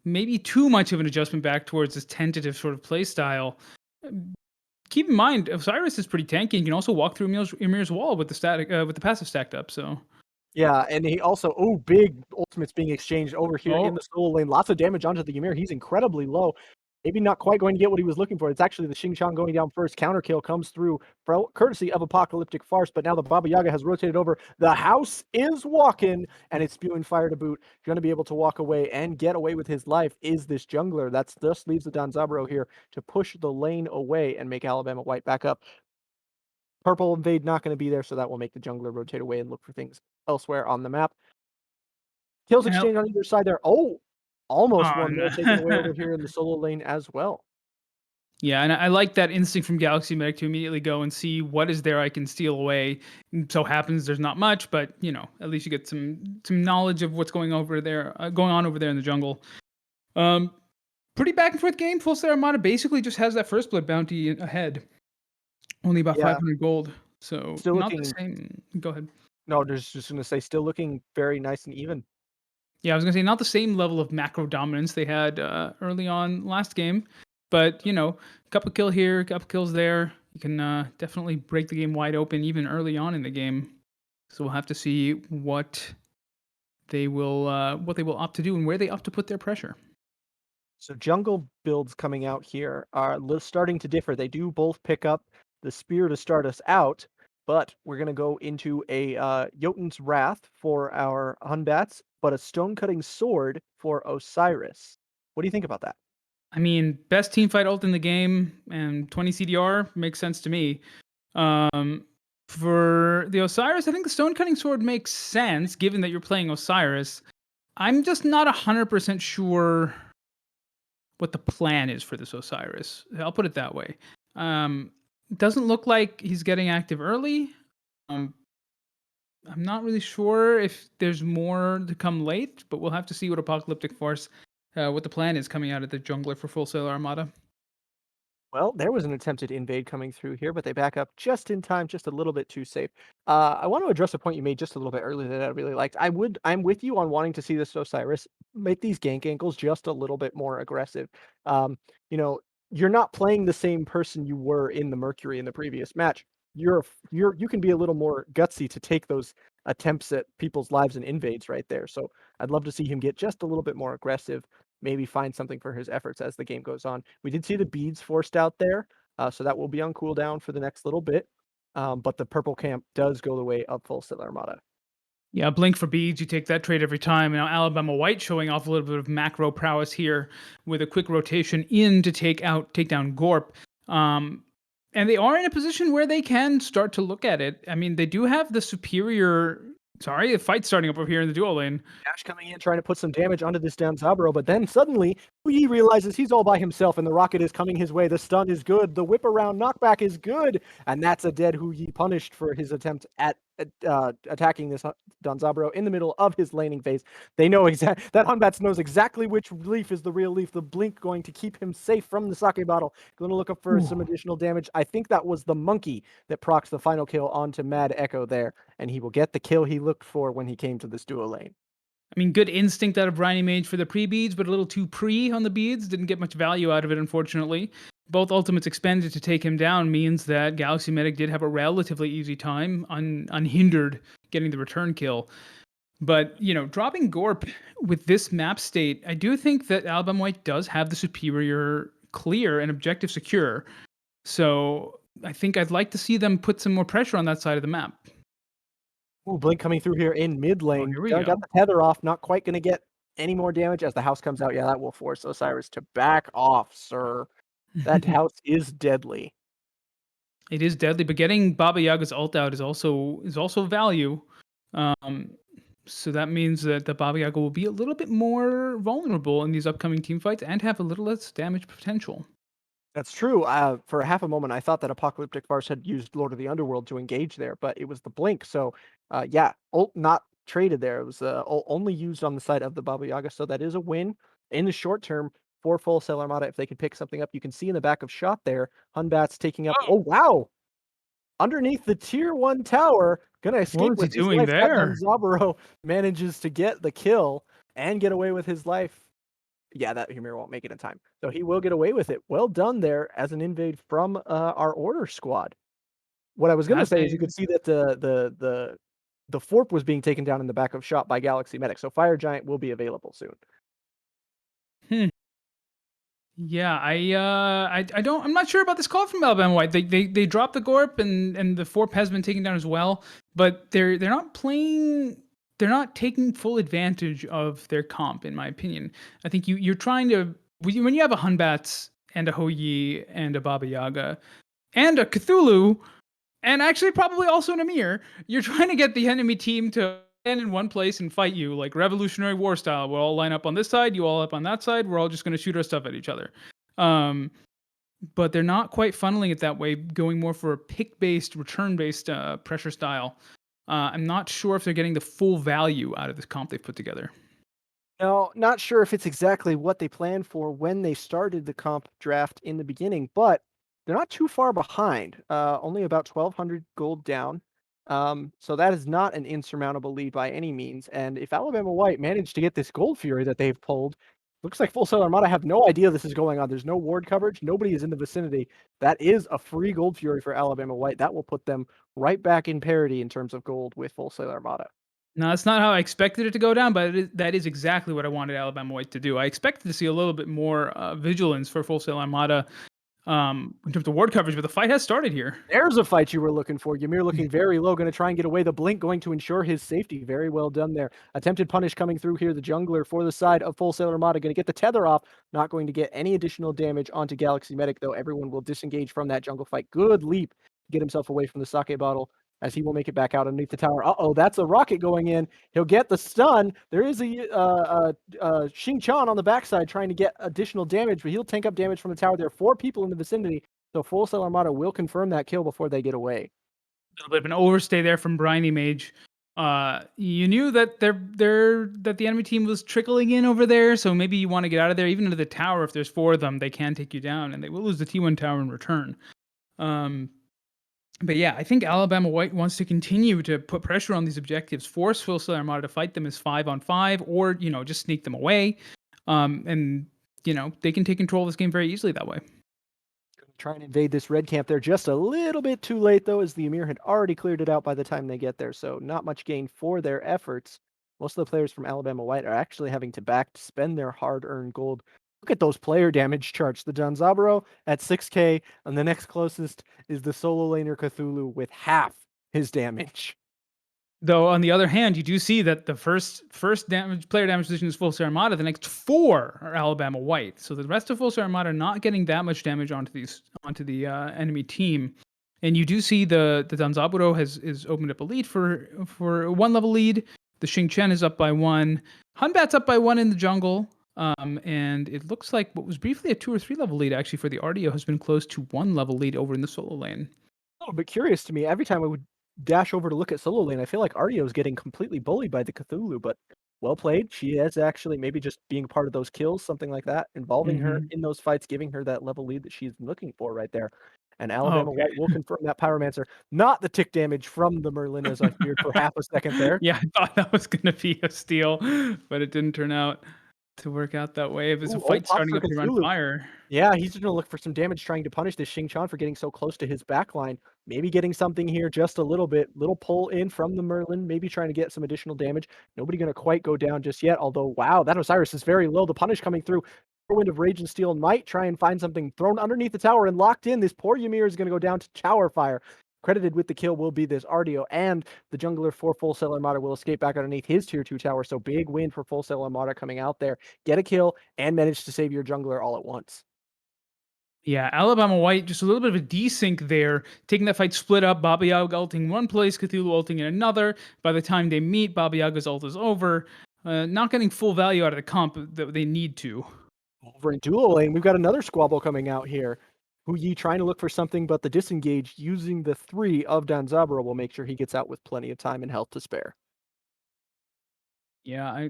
maybe too much of an adjustment back towards this tentative sort of play style. Keep in mind, Osiris is pretty tanky and can also walk through Emir's wall with the passive stacked up. So Yeah, and he also big ultimates being exchanged over here in the solo lane. Lots of damage onto the Ymir. He's incredibly low. Maybe not quite going to get what he was looking for. It's actually the Xing Chang going down first. Counter kill comes through courtesy of Apocalyptic Farce, but now the Baba Yaga has rotated over. The house is walking, and it's spewing fire to boot. Going to be able to walk away and get away with his life is this jungler. That just leaves the Danzaburo here to push the lane away and make Alabama White back up. Purple invade not going to be there, so that will make the jungler rotate away and look for things elsewhere on the map. Kills exchange on either side there. Oh, almost one more taken away over here in the solo lane as well. Yeah, and I like that instinct from Galaxy Medic to immediately go and see what is there I can steal away. So happens there's not much, but at least you get some knowledge of what's going on over there in the jungle. Pretty back and forth game. Full Sail Armada basically just has that first blood bounty ahead, only about 500 gold. So Still not looking, the same. Go ahead. No, just gonna say, still looking very nice and even. Yeah, I was gonna say not the same level of macro dominance they had early on last game, but couple kill here, couple kills there. You can definitely break the game wide open even early on in the game. So we'll have to see what they will opt to do and where they opt to put their pressure. So jungle builds coming out here are starting to differ. They do both pick up the spear to start us out, but we're gonna go into a Jotun's Wrath for our Hunbats, but a stone cutting sword for Osiris. What do you think about that? I mean, best team fight ult in the game and 20 CDR makes sense to me. For the Osiris, I think the stone cutting sword makes sense given that you're playing Osiris. I'm just not 100% sure what the plan is for this Osiris. I'll put it that way. doesn't look like he's getting active early. Um, I'm not really sure if there's more to come late, but we'll have to see what Apocalyptic Force, what the plan is coming out of the jungler for Full Sail Armada. Well, there was an attempted invade coming through here, but they back up just in time, just a little bit too safe. I want to address a point you made just a little bit earlier that I really liked. I'm with you on wanting to see this Osiris make these gank angles just a little bit more aggressive. Um, you know, you're not playing the same person you were in the Mercury in the previous match. You can be a little more gutsy to take those attempts at people's lives and invades right there. So I'd love to see him get just a little bit more aggressive, maybe find something for his efforts as the game goes on. We did see the beads forced out there, so that will be on cooldown for the next little bit. But the purple camp does go the way of Full Sail Armada. Yeah, blink for beads. You take that trade every time. Now Alabama White showing off a little bit of macro prowess here with a quick rotation in to take down Gorp. And they are in a position where they can start to look at it. I mean, they do have the superior. Sorry, a fight starting up over here in the duo lane. Dash coming in, trying to put some damage onto this Danzabro, but then suddenly he realizes he's all by himself, and the rocket is coming his way. The stun is good, the whip around knockback is good, and that's a dead Huyi punished for his attempt at attacking this Danzabro in the middle of his laning phase. They know that Hunbats knows exactly which leaf is the real leaf. The blink going to keep him safe from the sake bottle. Going to look up for some additional damage. I think that was the monkey that procs the final kill onto Mad Echo there, and he will get the kill he looked for when he came to this duo lane. I mean, good instinct out of Briny Mage for the pre-beads, but a little too pre on the beads. Didn't get much value out of it, unfortunately. Both ultimates expended to take him down means that Galaxy Medic did have a relatively easy time, unhindered, getting the return kill. But, dropping Gorp with this map state, I do think that Alabama White does have the superior clear and objective secure. So I think I'd like to see them put some more pressure on that side of the map. Ooh, Blink coming through here in mid lane. Here we Got go. the tether off, not quite going to get any more damage as the house comes out. Yeah, that will force Osiris to back off, sir. That house is deadly. It is deadly, but getting Baba Yaga's ult out is also value. So that means that the Baba Yaga will be a little bit more vulnerable in these upcoming team fights and have a little less damage potential. That's true. For half a moment, I thought that Apocalyptic Farce had used Lord of the Underworld to engage there, but it was the Blink. So, yeah, ult not traded there. It was only used on the side of the Baba Yaga. So that is a win in the short term for Full Sail Armada if they can pick something up. You can see in the back of shot there, Hunbats taking up. Oh, wow. Underneath the tier 1 tower, gonna escape What was with he his doing life. there? Zaburo manages to get the kill and get away with his life. Yeah, that Humir won't make it in time. So he will get away with it. Well done there as an invade from our order squad. What I was gonna say is you could see that the Forp was being taken down in the back of shot by Galaxy Medic. So Fire Giant will be available soon. Yeah, I'm not sure about this call from Alabama White. They dropped the Gorp and the Forp has been taken down as well, but they're not playing. They're not taking full advantage of their comp, in my opinion. I think you're trying to when you have a Hunbats and a Hoyi and a Baba Yaga and a Cthulhu and actually probably also an Amir, you're trying to get the enemy team to stand in one place and fight you like Revolutionary War style. We'll all line up on this side, you all up on that side. We're all just going to shoot our stuff at each other. But they're not quite funneling it that way, going more for a pick-based, return-based pressure style. I'm not sure if they're getting the full value out of this comp they've put together. No, not sure if it's exactly what they planned for when they started the comp draft in the beginning, but they're not too far behind. Only about 1,200 gold down. So that is not an insurmountable lead by any means. And if Alabama White managed to get this Gold Fury that they've pulled, looks like Full Sail Armada have no idea this is going on. There's no ward coverage. Nobody is in the vicinity. That is a free Gold Fury for Alabama White. That will put them right back in parity in terms of gold with Full Sail Armada. No, that's not how I expected it to go down, but that is exactly what I wanted Alabama White to do. I expected to see a little bit more vigilance for Full Sail Armada in terms of ward coverage, but the fight has started here. There's a fight you were looking for. Ymir looking very low, going to try and get away. The Blink going to ensure his safety. Very well done there. Attempted punish coming through here. The jungler for the side of Full Sail Armada going to get the tether off. Not going to get any additional damage onto Galaxy Medic, though. Everyone will disengage from that jungle fight. Good leap to get himself away from the sake bottle as he will make it back out underneath the tower. Uh-oh, that's a rocket going in. He'll get the stun. There is a Xing Chan on the backside trying to get additional damage, but he'll tank up damage from the tower. There are 4 people in the vicinity. So Full Sail Armada will confirm that kill before they get away. A little bit of an overstay there from Briny Mage. You knew that that the enemy team was trickling in over there, so maybe you want to get out of there, even into the tower. If there's 4 of them, they can take you down, and they will lose the T1 tower in return. But yeah, I think Alabama White wants to continue to put pressure on these objectives, force Full Sail Armada to fight them as 5-on-5, or just sneak them away, and they can take control of this game very easily that way. Try and invade this red camp. They're just a little bit too late, though, as the Emir had already cleared it out by the time they get there, so not much gain for their efforts. Most of the players from Alabama White are actually having to spend their hard-earned gold. Look at those player damage charts. The Danzaburo at 6k, and the next closest is the solo laner Cthulhu with half his damage. Though on the other hand, you do see that the first player damage position is Full Sail Armada. The next 4 are Alabama White. So the rest of Full Sail Armada are not getting that much damage onto the enemy team. And you do see the Danzaburo has opened up a lead for a 1-level lead. The Xing Chen is up by 1. Hunbat's up by 1 in the jungle. And it looks like what was briefly a 2 or 3 level lead actually for the RDO has been close to 1 level lead over in the solo lane. A little bit curious to me. Every time I would dash over to look at solo lane, I feel like Ardio is getting completely bullied by the Cthulhu, but well played. She is actually maybe just being part of those kills, something like that, involving her in those fights, giving her that level lead that she's looking for right there. And Alabama Okay. White will confirm that Pyromancer, not the tick damage from the Merlin, as I feared for half a second there. Yeah, I thought that was going to be a steal, but it didn't turn out to work out that way. It was a fight starting up here on Cthulhu. fire. Yeah, he's going to look for some damage, trying to punish this Xing Chan for getting so close to his backline. Maybe getting something here just a little bit. Little pull in from the Merlin, maybe trying to get some additional damage. Nobody going to quite go down just yet, although, wow, that Osiris is very low. The punish coming through. Whirlwind of Rage and Steel might try and find something thrown underneath the tower and locked in. This poor Ymir is going to go down to Tower Fire. Credited with the kill will be this RDO, and the jungler for Full Sail Armada will escape back underneath his tier 2 tower. So big win for Full Sail Armada coming out there. Get a kill and manage to save your jungler all at once. Yeah, Alabama White, just a little bit of a desync there, taking that fight split up, Baba Yaga ulting one place, Cthulhu ulting in another. By the time they meet, Baba Yaga's ult is over. Not getting full value out of the comp that they need to. Over in duo lane, we've got another squabble coming out here. Huyi trying to look for something, but the disengage using the 3 of Danzaburo will make sure he gets out with plenty of time and health to spare. Yeah,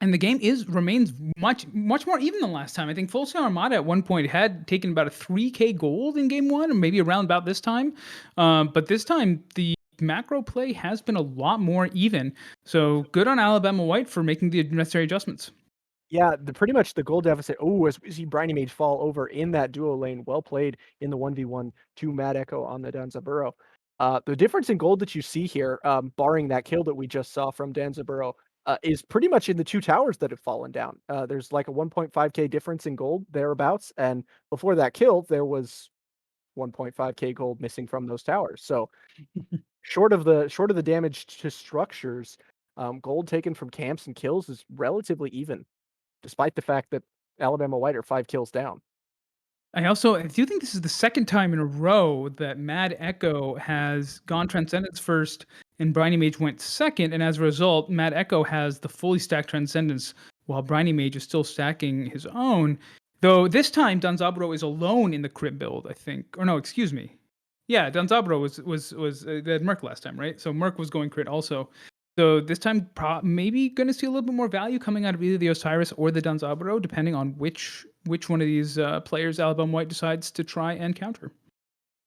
and the game remains much more even than last time. I think Full Sail Armada at one point had taken about a 3k gold in game 1, or maybe around about this time. But this time the macro play has been a lot more even. So good on Alabama White for making the necessary adjustments. Yeah, pretty much the goal deficit. Oh, as we see Briny Mage fall over in that duo lane. Well played in the 1v1 to Mad Echo on the Danzaburo. The difference in gold that you see here, barring that kill that we just saw from Danzaburo, is pretty much in the 2 towers that have fallen down. There's like a 1.5k difference in gold thereabouts, and before that kill, there was 1.5k gold missing from those towers. So short of the damage to structures, gold taken from camps and kills is relatively even, despite the fact that Alabama White are 5 kills down. I do think this is the second time in a row that Mad Echo has gone Transcendence first and Briny Mage went second, and as a result, Mad Echo has the fully stacked Transcendence while Briny Mage is still stacking his own. Though this time Danzaburo is alone in the crit build, I think. Or no, excuse me. Yeah, Danzaburo was they had Merc last time, right? So Merc was going crit also. So this time, maybe going to see a little bit more value coming out of either the Osiris or the Danzaburo, depending on which one of these players Alabama White decides to try and counter.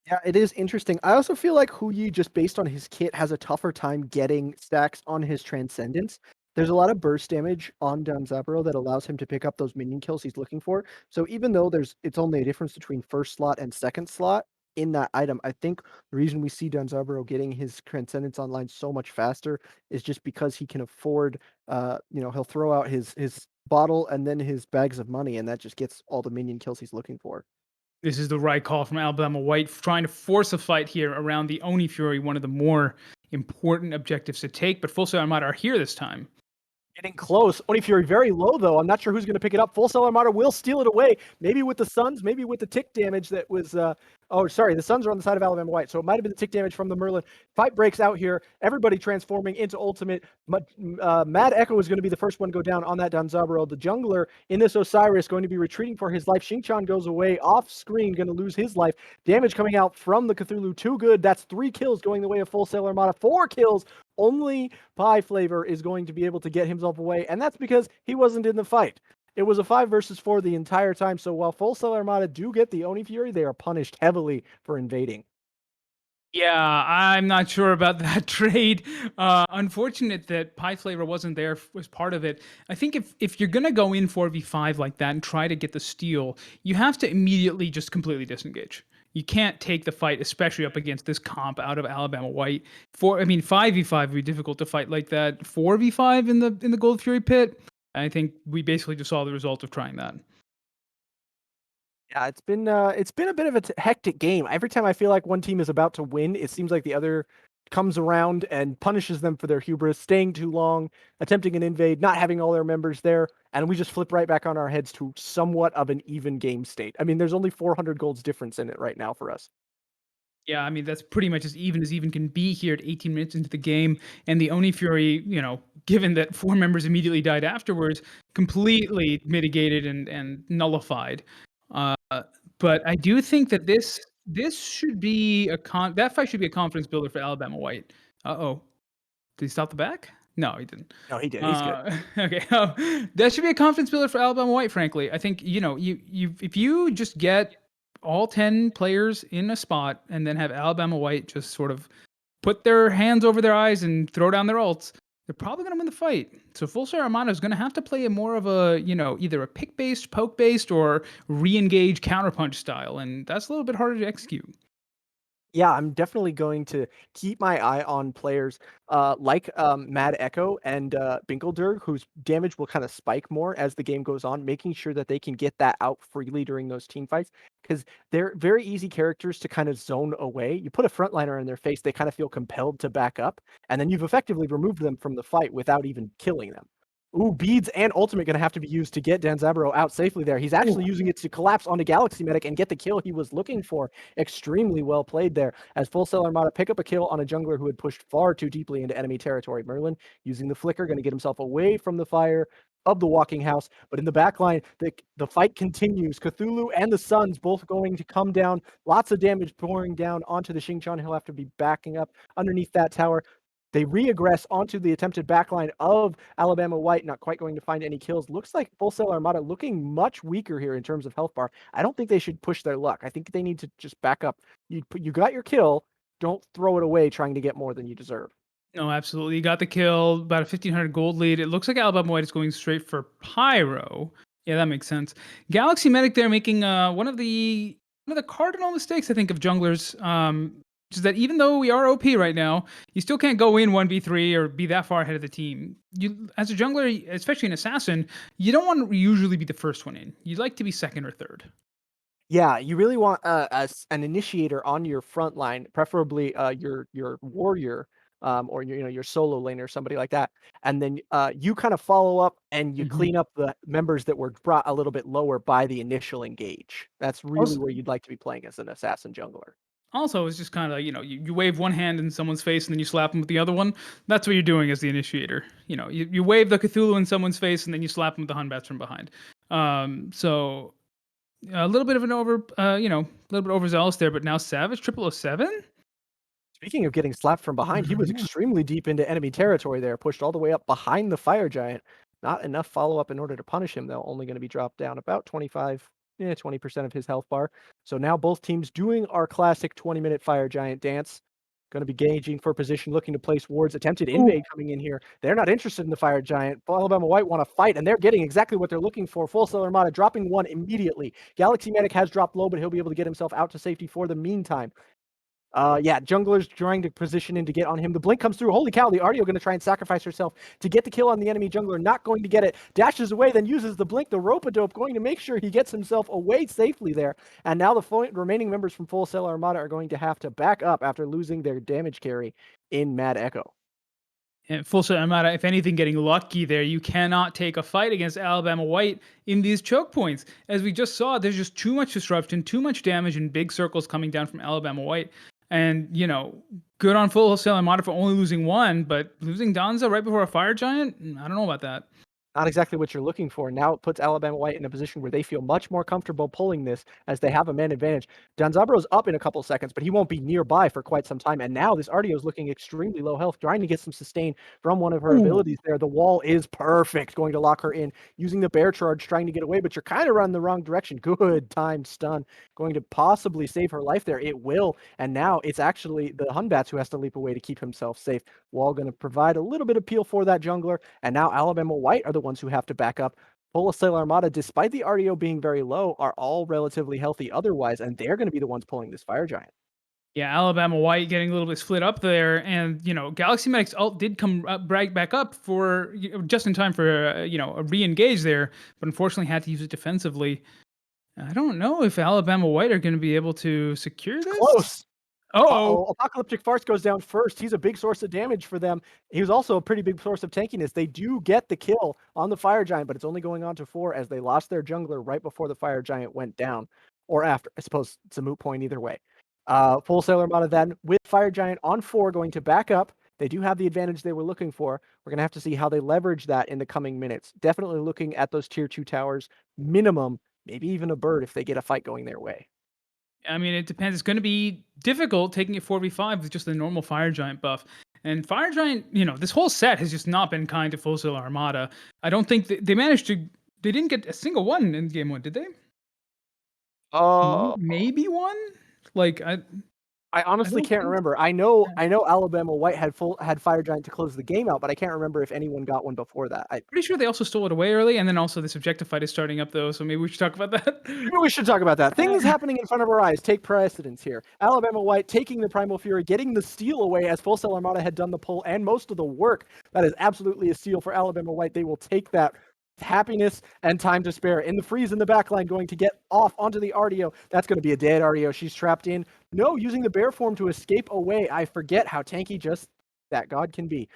Yeah, it is interesting. I also feel like Huyi, just based on his kit, has a tougher time getting stacks on his Transcendence. There's a lot of burst damage on Danzaburo that allows him to pick up those minion kills he's looking for. So even though it's only a difference between first slot and second slot in that item, I think the reason we see Danzaburo getting his Transcendence online so much faster is just because he can afford, he'll throw out his bottle and then his bags of money, and that just gets all the minion kills he's looking for. This is the right call from Alabama White, trying to force a fight here around the Oni Fury, one of the more important objectives to take. But Full Sail Armada are here this time. Getting close. Oni Fury very low, though. I'm not sure who's going to pick it up. Full Sail Armada will steal it away. Maybe with the Suns, maybe with the tick damage that was Oh, sorry. The Suns are on the side of Alabama White, so it might have been the tick damage from the Merlin. Fight breaks out here. Everybody transforming into ultimate. Mad Echo is going to be the first one to go down on that Danzaburo. The jungler in this Osiris going to be retreating for his life. Xingqian goes away off screen, going to lose his life. Damage coming out from the Cthulhu. Too good. That's 3 kills going the way of Full Sail Armada. 4 kills. Only Pie Flavor is going to be able to get himself away, and that's because he wasn't in the fight. It was a 5 versus 4 the entire time, so while Full Sail Armada do get the Oni Fury, they are punished heavily for invading. Yeah, I'm not sure about that trade. Unfortunate that Pie Flavor wasn't there was part of it. I think if you're gonna go in 4v5 like that and try to get the steal, you have to immediately just completely disengage. You can't take the fight, especially up against this comp out of Alabama White. 5v5 would be difficult to fight like that. 4v5 in the Gold Fury pit, I think we basically just saw the result of trying that. Yeah, it's been a bit of a hectic game. Every time I feel like one team is about to win, it seems like the other comes around and punishes them for their hubris, staying too long, attempting an invade, not having all their members there, and we just flip right back on our heads to somewhat of an even game state. I mean, there's only 400 golds difference in it right now for us. Yeah, I mean, that's pretty much as even can be here at 18 minutes into the game. And the Oni Fury, given that 4 members immediately died afterwards, completely mitigated and nullified. Uh, but I do think that this should be that fight should be a confidence builder for Alabama White. Uh-oh. Did he stop the back? No, he didn't. No, he did. He's good. Okay. That should be a confidence builder for Alabama White, frankly. I think, if you just get all 10 players in a spot and then have Alabama White just sort of put their hands over their eyes and throw down their ults, they're probably going to win the fight. So Full Sail Armada is going to have to play a more of a, either a pick-based, poke-based, or re-engage counterpunch style. And that's a little bit harder to execute. Yeah, I'm definitely going to keep my eye on players like Mad Echo and Binkelderg, whose damage will kind of spike more as the game goes on, making sure that they can get that out freely during those team fights, because they're very easy characters to kind of zone away. You put a frontliner in their face, they kind of feel compelled to back up, and then you've effectively removed them from the fight without even killing them. Ooh, beads and ultimate going to have to be used to get Danzaburo out safely there. He's actually using it to collapse onto Galaxy Medic and get the kill he was looking for. Extremely well played there as Full Sail Armada pick up a kill on a jungler who had pushed far too deeply into enemy territory. Merlin using the flicker, going to get himself away from the fire of the walking house. But in the backline, the fight continues. Cthulhu and the Suns both going to come down. Lots of damage pouring down onto the Xingqian. He'll have to be backing up underneath that tower. They regress onto the attempted backline of Alabama White, not quite going to find any kills. Looks like Full Sail Armada looking much weaker here in terms of health bar. I don't think they should push their luck. I think they need to just back up. You got your kill. Don't throw it away trying to get more than you deserve. No, absolutely. You got the kill, about a 1,500 gold lead. It looks like Alabama White is going straight for Pyro. Yeah, that makes sense. Galaxy Medic there making one of the cardinal mistakes, I think, of junglers. Which is that even though we are OP right now, you still can't go in 1v3 or be that far ahead of the team. You, as a jungler, especially an assassin, you don't want to usually be the first one in. You'd like to be second or third. Yeah, you really want an initiator on your front line, preferably your warrior, or your solo laner, somebody like that, and then you kind of follow up and you clean up the members that were brought a little bit lower by the initial engage. That's really where you'd like to be playing as an assassin jungler. Also, it's just kind of, you wave one hand in someone's face and then you slap them with the other one. That's what you're doing as the initiator. You wave the Cthulhu in someone's face and then you slap them with the Hunbats from behind. So a little bit of an a little bit overzealous there, but now Savage 007? Speaking of getting slapped from behind, he was extremely deep into enemy territory there, pushed all the way up behind the Fire Giant. Not enough follow-up in order to punish him, though. Only going to be dropped down about 20% of his health bar. So now both teams doing our classic 20-minute Fire Giant dance. Going to be gauging for position, looking to place wards. Attempted invade coming in here. They're not interested in the Fire Giant. Alabama White want to fight, and they're getting exactly what they're looking for. Full Sail Armada dropping one immediately. Galaxy Medic has dropped low, but he'll be able to get himself out to safety for the meantime. Jungler's trying to position in to get on him. The blink comes through. Holy cow, the Artio going to try and sacrifice herself to get the kill on the enemy jungler. Not going to get it. Dashes away, then uses the blink. The Rope-a-Dope going to make sure he gets himself away safely there. And now the remaining members from Full Sail Armada are going to have to back up after losing their damage carry in Mad Echo. And full set Armada, if anything, getting lucky there. You cannot take a fight against Alabama White in these choke points. As we just saw, there's just too much disruption, too much damage in big circles coming down from Alabama White. And, good on Full Sail Armada for only losing one, but losing Donza right before a Fire Giant? I don't know about that. Not exactly what you're looking for. Now it puts Alabama White in a position where they feel much more comfortable pulling this as they have a man advantage. Donzabro's up in a couple seconds, but he won't be nearby for quite some time. And now this Artio is looking extremely low health, trying to get some sustain from one of her abilities there. The wall is perfect, going to lock her in, using the bear charge, trying to get away, but you're kind of running the wrong direction. Good time stun, going to possibly save her life there. It will. And now it's actually the Hunbats who has to leap away to keep himself safe. Wall going to provide a little bit of peel for that jungler. And now Alabama White are the ones who have to back up. Full Sail Armada, despite the RDO being very low, are all relatively healthy otherwise, and they're going to be the ones pulling this Fire Giant. Yeah, Alabama White getting a little bit split up there, and Galaxy Medic's ult did come brag back up for just in time for a re-engage there, but unfortunately had to use it defensively. I don't know if Alabama White are going to be able to secure this. Close. Oh, Apocalyptic Farce goes down first. He's a big source of damage for them. He was also a pretty big source of tankiness. They do get the kill on the Fire Giant, but it's only going on to 4 as they lost their jungler right before the Fire Giant went down. Or after. I suppose it's a moot point either way. Full Sail Armada then with Fire Giant on 4 going to back up. They do have the advantage they were looking for. We're going to have to see how they leverage that in the coming minutes. Definitely looking at those tier 2 towers minimum, maybe even a bird if they get a fight going their way. I mean, it depends. It's going to be difficult taking it 4v5 with just the normal Fire Giant buff. And Fire Giant, this whole set has just not been kind to Full Sail Armada. I don't think they managed to. They didn't get a single one in game 1, did they? Maybe one. Like I honestly don't can't think remember. I know Alabama White had Fire Giant to close the game out, but I can't remember if anyone got one before that. Pretty sure they also stole it away early, and then also this objective fight is starting up though, so maybe we should talk about that. Maybe we should talk about that. Things happening in front of our eyes take precedence here. Alabama White taking the Primal Fury, getting the steal away as Full Sail Armada had done the pull and most of the work. That is absolutely a steal for Alabama White. They will take that happiness and time to spare. In the freeze in the backline, going to get off onto the RDO. That's going to be a dead RDO. She's trapped in. No, using the bear form to escape away. I forget how tanky just that god can be.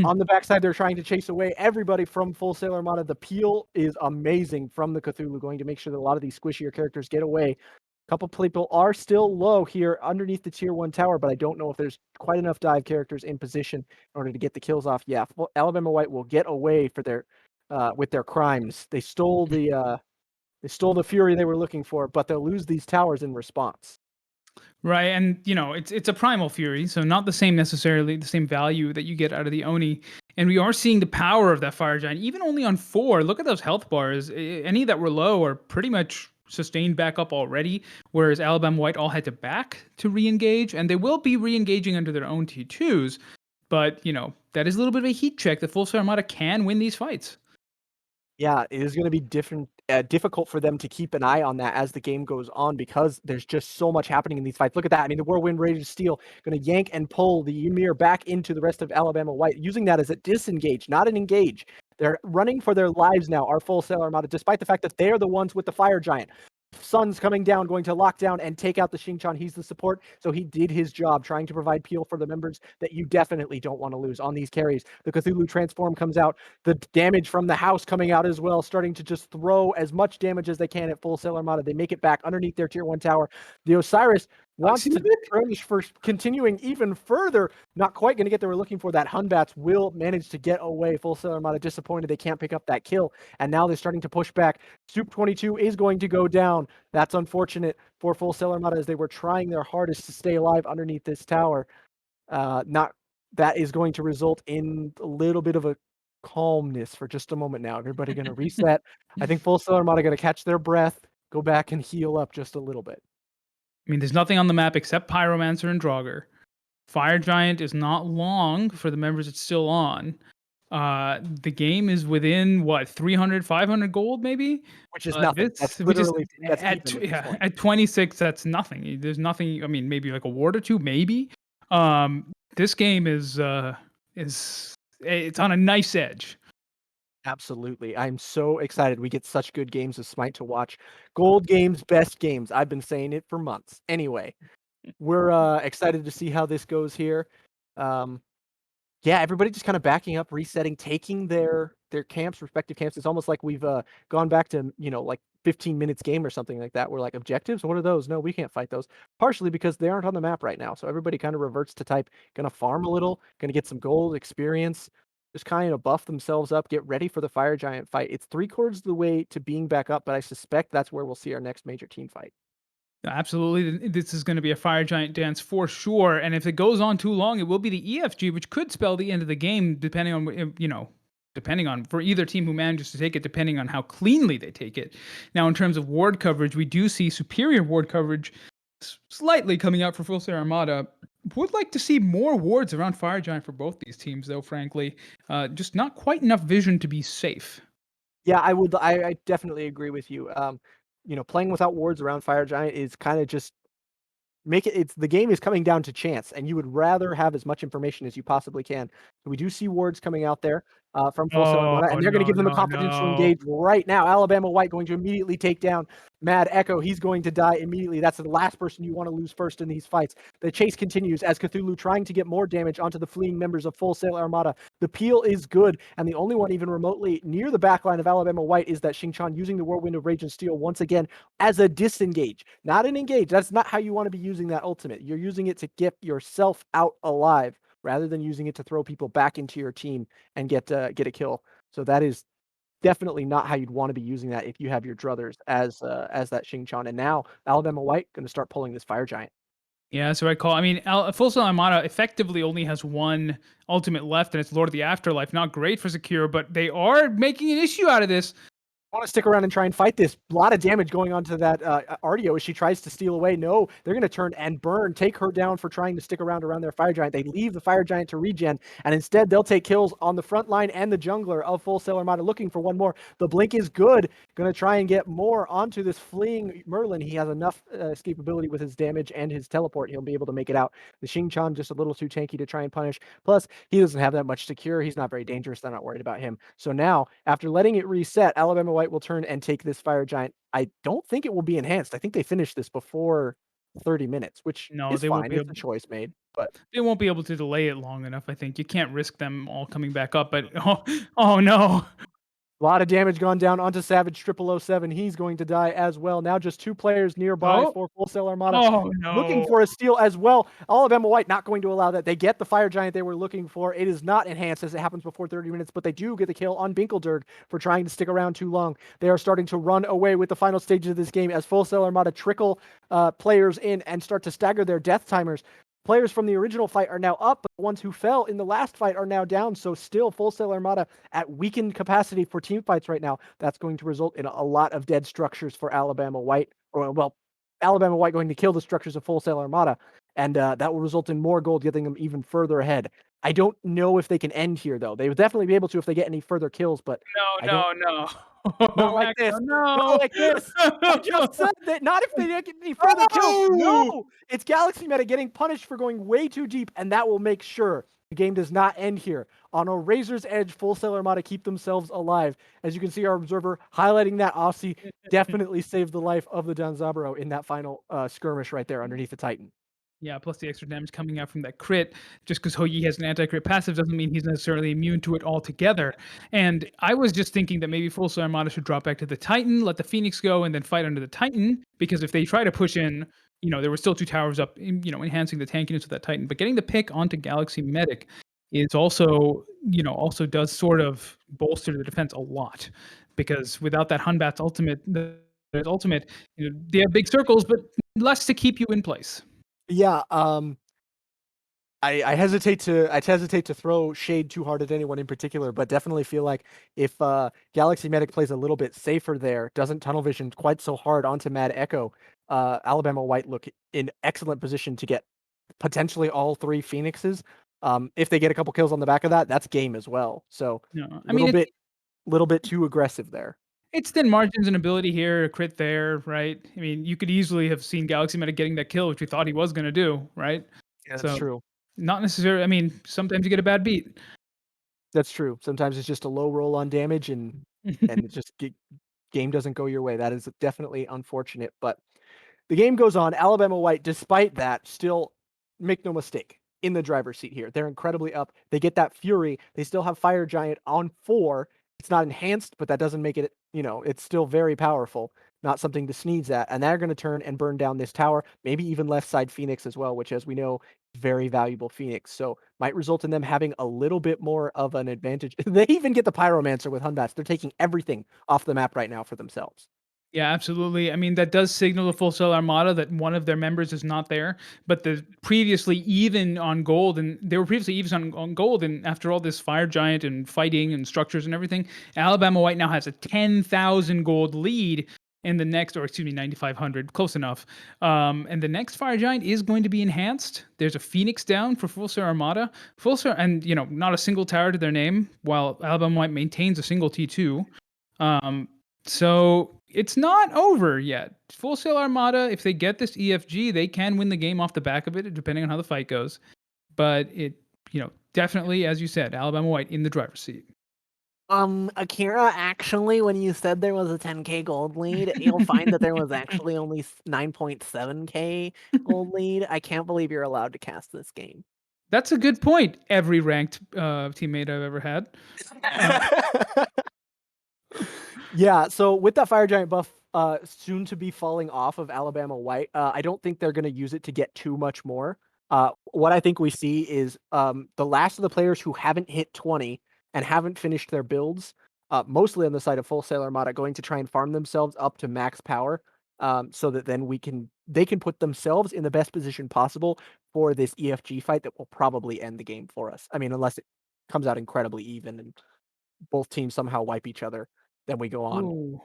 On the backside, they're trying to chase away everybody from Full Sail Armada. The peel is amazing from the Cthulhu, going to make sure that a lot of these squishier characters get away. A couple people are still low here underneath the tier 1 tower, but I don't know if there's quite enough dive characters in position in order to get the kills off. Yeah, Alabama White will get away for their with their crimes. They stole the fury they were looking for, but they'll lose these towers in response. Right, and it's a primal fury, so not necessarily the same value that you get out of the Oni. And we are seeing the power of that Fire Giant, even only on 4. Look at those health bars. Any that were low are pretty much sustained back up already, whereas Alabama White all had to back to re-engage, and they will be re-engaging under their own T2s. But that is a little bit of a heat check that Full Sail Armada can win these fights. Yeah, it is going to be difficult for them to keep an eye on that as the game goes on because there's just so much happening in these fights. Look at that. I mean, the Whirlwind Rage of Steel going to yank and pull the Ymir back into the rest of Alabama White, using that as a disengage, not an engage. They're running for their lives now, our Full Sail Armada, despite the fact that they're the ones with the Fire Giant. Sun's coming down, going to lock down and take out the Xingqiang. He's the support, so he did his job, trying to provide peel for the members that you definitely don't want to lose on these carries. The Cthulhu Transform comes out, the damage from the house coming out as well, starting to just throw as much damage as they can at Full Sail Armada. They make it back underneath their tier 1 tower. The Osiris wants to punish for continuing even further. Not quite going to get what we're looking for. That Hunbats will manage to get away. Full Sail Armada disappointed they can't pick up that kill, and now they're starting to push back. Soup 22 is going to go down. That's unfortunate for Full Sail Armada as they were trying their hardest to stay alive underneath this tower. That is going to result in a little bit of a calmness for just a moment now. Everybody going to reset. I think Full Sail Armada going to catch their breath, go back and heal up just a little bit. I mean, there's nothing on the map except Pyromancer and Draugr. Fire Giant is not long for the members it's still on. The game is within 300, 500 gold maybe, which is nothing. That's literally at 26. That's nothing. There's nothing. I mean, maybe like a ward or two, maybe. This game is it's on a nice edge. Absolutely. I'm so excited. We get such good games of Smite to watch. Gold games, best games. I've been saying it for months. Anyway, we're excited to see how this goes here. Yeah, everybody just kind of backing up, resetting, taking their camps, respective camps. It's almost like we've gone back to, like 15 minutes game or something like that. We're like, objectives? What are those? No, we can't fight those. Partially because they aren't on the map right now. So everybody kind of reverts to type, gonna farm a little, gonna get some gold experience, just kind of buff themselves up, get ready for the fire giant fight. It's 3/4 of the way to being back up, but I suspect that's where we'll see our next major team fight. Absolutely. This is going to be a fire giant dance for sure. And if it goes on too long, it will be the EFG, which could spell the end of the game, depending on, depending on for either team who manages to take it, depending on how cleanly they take it. Now, in terms of ward coverage, we do see superior ward coverage slightly coming out for Full Sail Armada. Would like to see more wards around Fire Giant for both these teams, though, frankly. Just not quite enough vision to be safe. Yeah, I definitely agree with you. Playing without wards around Fire Giant is kind of just it's the game is coming down to chance, and you would rather have as much information as you possibly can. We do see wards coming out there from Full Sail Oh, Armada, and they're going to no, give them the no, confidence to no. engage right now. Alabama White going to immediately take down Mad Echo. He's going to die immediately. That's the last person you want to lose first in these fights. The chase continues as Cthulhu trying to get more damage onto the fleeing members of Full Sail Armada. The peel is good, and the only one even remotely near the backline of Alabama White is that Xingqian using the Whirlwind of Rage and Steel once again as a disengage, not an engage. That's not how you want to be using that ultimate. You're using it to get yourself out alive rather than using it to throw people back into your team and get a kill. So that is definitely not how you'd want to be using that if you have your druthers as that Xingqian. And now Alabama White going to start pulling this fire giant. Yeah, so I call. I mean, Full Sail Armada effectively only has one ultimate left, and it's Lord of the Afterlife. Not great for Secure, but they are making an issue out of this. Want to stick around and try and fight this. A lot of damage going on to that Artio as she tries to steal away. No, they're going to turn and burn, take her down for trying to stick around their fire giant. They leave the fire giant to regen, and instead they'll take kills on the front line and the jungler of Full Sail Armada, looking for one more. The blink is good. Going to try and get more onto this fleeing Merlin. He has enough escapability with his damage and his teleport. He'll be able to make it out. The Xingqian just a little too tanky to try and punish. Plus, he doesn't have that much secure. He's not very dangerous. They're not worried about him. So now, after letting it reset, Alabama White will turn and take this fire giant. I don't think it will be enhanced. I think they finished this before 30 minutes, which No, is they won't fine. be It's able. a choice made, but They won't be able to delay it long enough. I think you can't risk them all coming back up. But oh no. a lot of damage gone down onto Savage 0007. He's going to die as well. Now just 2 players nearby Oh. for Full Sail Armada. Oh Looking no. for a steal as well. Alabama White not going to allow that. They get the fire giant they were looking for. It is not enhanced as it happens before 30 minutes, but they do get the kill on Binkelderg for trying to stick around too long. They are starting to run away with the final stages of this game as Full Sail Armada trickle players in and start to stagger their death timers. Players from the original fight are now up, but the ones who fell in the last fight are now down. So still Full Sail Armada at weakened capacity for team fights right now. That's going to result in a lot of dead structures for Alabama White. Or, well, Alabama White going to kill the structures of Full Sail Armada. And that will result in more gold, getting them even further ahead. I don't know if they can end here, though. They would definitely be able to if they get any further kills, but I don't. No. Not like this. No. Not like this. I just said that not if they get any further kills. No! It's Galaxy Meta getting punished for going way too deep, and that will make sure the game does not end here. On a razor's edge, Full Sail Armada keep themselves alive. As you can see, our observer highlighting that Aussie definitely saved the life of the Danzaburo in that final skirmish right there underneath the Titan. Yeah, plus the extra damage coming out from that crit. Just because Hoyi has an anti-crit passive doesn't mean he's necessarily immune to it altogether. And I was just thinking that maybe Full Sail Armada should drop back to the Titan, let the Phoenix go, and then fight under the Titan. Because if they try to push in, there were still 2 towers up, enhancing the tankiness of that Titan. But getting the pick onto Galaxy Medic is also, also does sort of bolster the defense a lot. Because without that Hunbat's ultimate, they have big circles, but less to keep you in place. Yeah, I hesitate to throw shade too hard at anyone in particular, but definitely feel like if Galaxy Medic plays a little bit safer there, doesn't tunnel vision quite so hard onto Mad Echo, Alabama White look in excellent position to get potentially all 3 Phoenixes. If they get a couple kills on the back of that, that's game as well. So No, little bit too aggressive there. it's thin margins and ability here, a crit there, right? I mean, you could easily have seen Galaxy Meta getting that kill, which we thought he was going to do, right? Yeah, that's So, true. not necessarily. I mean, sometimes you get a bad beat. That's true. Sometimes it's just a low roll on damage and it just game doesn't go your way. That is definitely unfortunate, but the game goes on. Alabama White, despite that, still make no mistake. in the driver's seat here. They're incredibly up. They get that Fury. They still have Fire Giant on 4. It's not enhanced, but that doesn't make it, it's still very powerful. Not something to sneeze at. And they're going to turn and burn down this tower, maybe even left side Phoenix as well, which, as we know, is very valuable Phoenix. So might result in them having a little bit more of an advantage. They even get the Pyromancer with Hunbats. They're taking everything off the map right now for themselves. Yeah, absolutely. I mean, that does signal to Full Sail Armada that one of their members is not there. But the previously even on gold, and they were previously even on gold, and after all this Fire Giant and fighting and structures and everything, Alabama White now has a 10,000 gold lead in the next, or excuse me, 9,500, close enough. And the next Fire Giant is going to be enhanced. There's a Phoenix down for Full Sail Armada. Full Sail, and not a single tower to their name, while Alabama White maintains a single T2. So it's not over yet. Full Sail Armada, if they get this EFG, they can win the game off the back of it, depending on how the fight goes. But definitely, as you said, Alabama White in the driver's seat. Akira, actually, when you said there was a 10k gold lead, you'll find that there was actually only 9.7k gold lead. I can't believe you're allowed to cast this game. That's a good point. Every ranked teammate I've ever had. Yeah, so with that Fire Giant buff soon to be falling off of Alabama White, I don't think they're going to use it to get too much more. What I think we see is the last of the players who haven't hit 20 and haven't finished their builds, mostly on the side of Full Sail Armada, going to try and farm themselves up to max power, so that then they can put themselves in the best position possible for this EFG fight that will probably end the game for us. I mean, unless it comes out incredibly even and both teams somehow wipe each other, then we go on. Oh,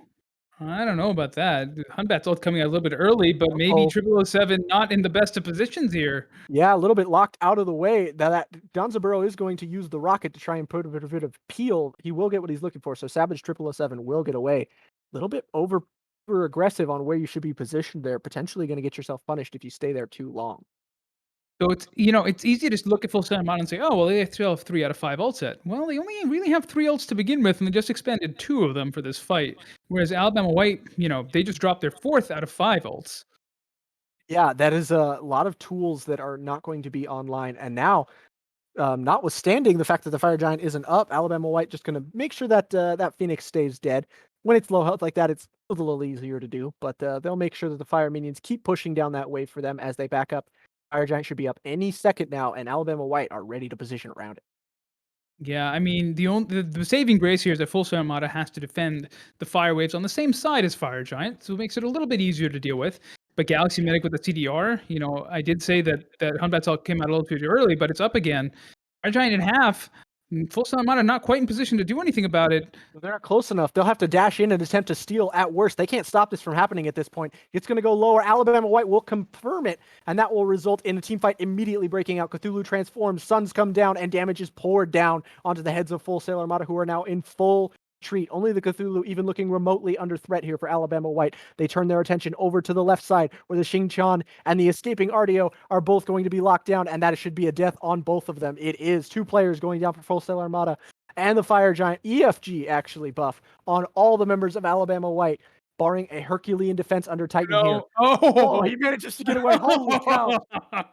I don't know about that. Hunbat's all coming out a little bit early, but maybe Oh. 0007 not in the best of positions here. Yeah, a little bit locked out of the way. That Donzaburo is going to use the rocket to try and put a bit of peel. He will get what he's looking for. So Savage 0007 will get away. A little bit over aggressive on where you should be positioned there. Potentially going to get yourself punished if you stay there too long. So it's easy to just look at Full Sail Armada and say, oh, well, they still have 3 out of 5 ult set. Well, they only really have 3 ults to begin with, and they just expended 2 of them for this fight. Whereas Alabama White, they just dropped their 4th out of 5 ults. Yeah, that is a lot of tools that are not going to be online. And now, notwithstanding the fact that the Fire Giant isn't up, Alabama White just going to make sure that that Phoenix stays dead. When it's low health like that, it's a little easier to do, but they'll make sure that the Fire Minions keep pushing down that wave for them as they back up. Fire Giant should be up any second now, and Alabama White are ready to position around it. Yeah, I mean, the saving grace here is that Full Sail Armada has to defend the fire waves on the same side as Fire Giant, so it makes it a little bit easier to deal with. But Galaxy Medic with the CDR, I did say that Hunbat's all came out a little too early, but it's up again. Fire Giant in half. Full Sail Armada not quite in position to do anything about it. They're not close enough. They'll have to dash in and attempt to steal at worst. They can't stop this from happening at this point. It's going to go lower. Alabama White will confirm it, and that will result in a team fight immediately breaking out. Cthulhu transforms, suns come down, and damage is poured down onto the heads of Full Sail Armada, who are now in full retreat. Only the Cthulhu even looking remotely under threat here for Alabama White. They turn their attention over to the left side, where the Xingqian and the escaping Artio are both going to be locked down, and that should be a death on both of them. It is 2 players going down for Full Sail Armada. And the Fire Giant EFG actually buff on all the members of Alabama White, barring a Herculean defense under Titan here. Oh, he manages to get away. Holy cow.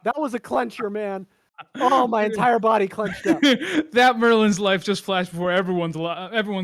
That was a clencher, man. Oh, my entire body clenched up. That Merlin's life just flashed before everyone's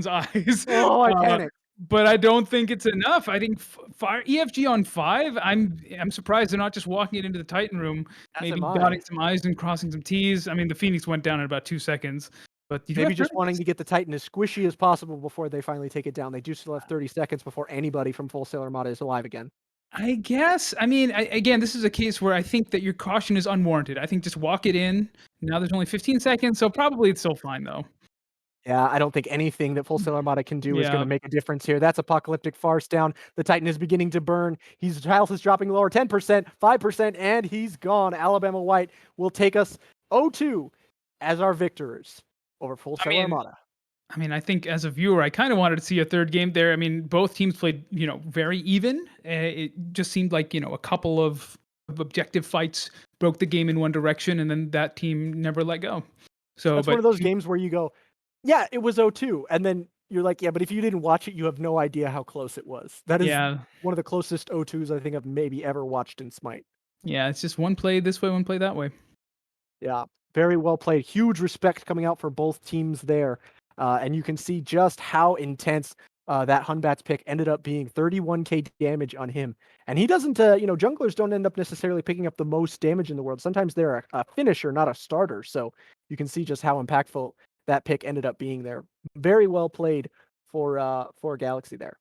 eyes. Oh, I panicked. But I don't think it's enough. I think Fire EFG on 5. I'm surprised they're not just walking it into the Titan room, maybe dotting some I's and crossing some T's. I mean, the Phoenix went down in about 2 seconds. But maybe just wanting to get the Titan as squishy as possible before they finally take it down. They do still have 30 seconds before anybody from Full Sail Armada is alive again. I guess. I mean, again, this is a case where I think that your caution is unwarranted. I think just walk it in. Now there's only 15 seconds, so probably it's still fine, though. Yeah, I don't think anything that Full Sail Armada can do is going to make a difference here. That's Apocalyptic Farce down. The Titan is beginning to burn. His health is dropping lower, 10%, 5%, and he's gone. Alabama White will take us 0-2 as our victors over Full Sail Armada. I mean, I think as a viewer, I kind of wanted to see a third game there. I mean, both teams played, very even. It just seemed like, a couple of objective fights broke the game in one direction, and then that team never let go. So that's one of those games where you go, yeah, it was 0-2. And then you're like, yeah, but if you didn't watch it, you have no idea how close it was. That is one of the closest 0-2s I think I've maybe ever watched in Smite. Yeah, it's just one play this way, one play that way. Yeah, very well played. Huge respect coming out for both teams there. And you can see just how intense that Hunbat's pick ended up being. 31k damage on him. And he doesn't, junglers don't end up necessarily picking up the most damage in the world. Sometimes they're a finisher, not a starter. So you can see just how impactful that pick ended up being there. Very well played for Galaxy there.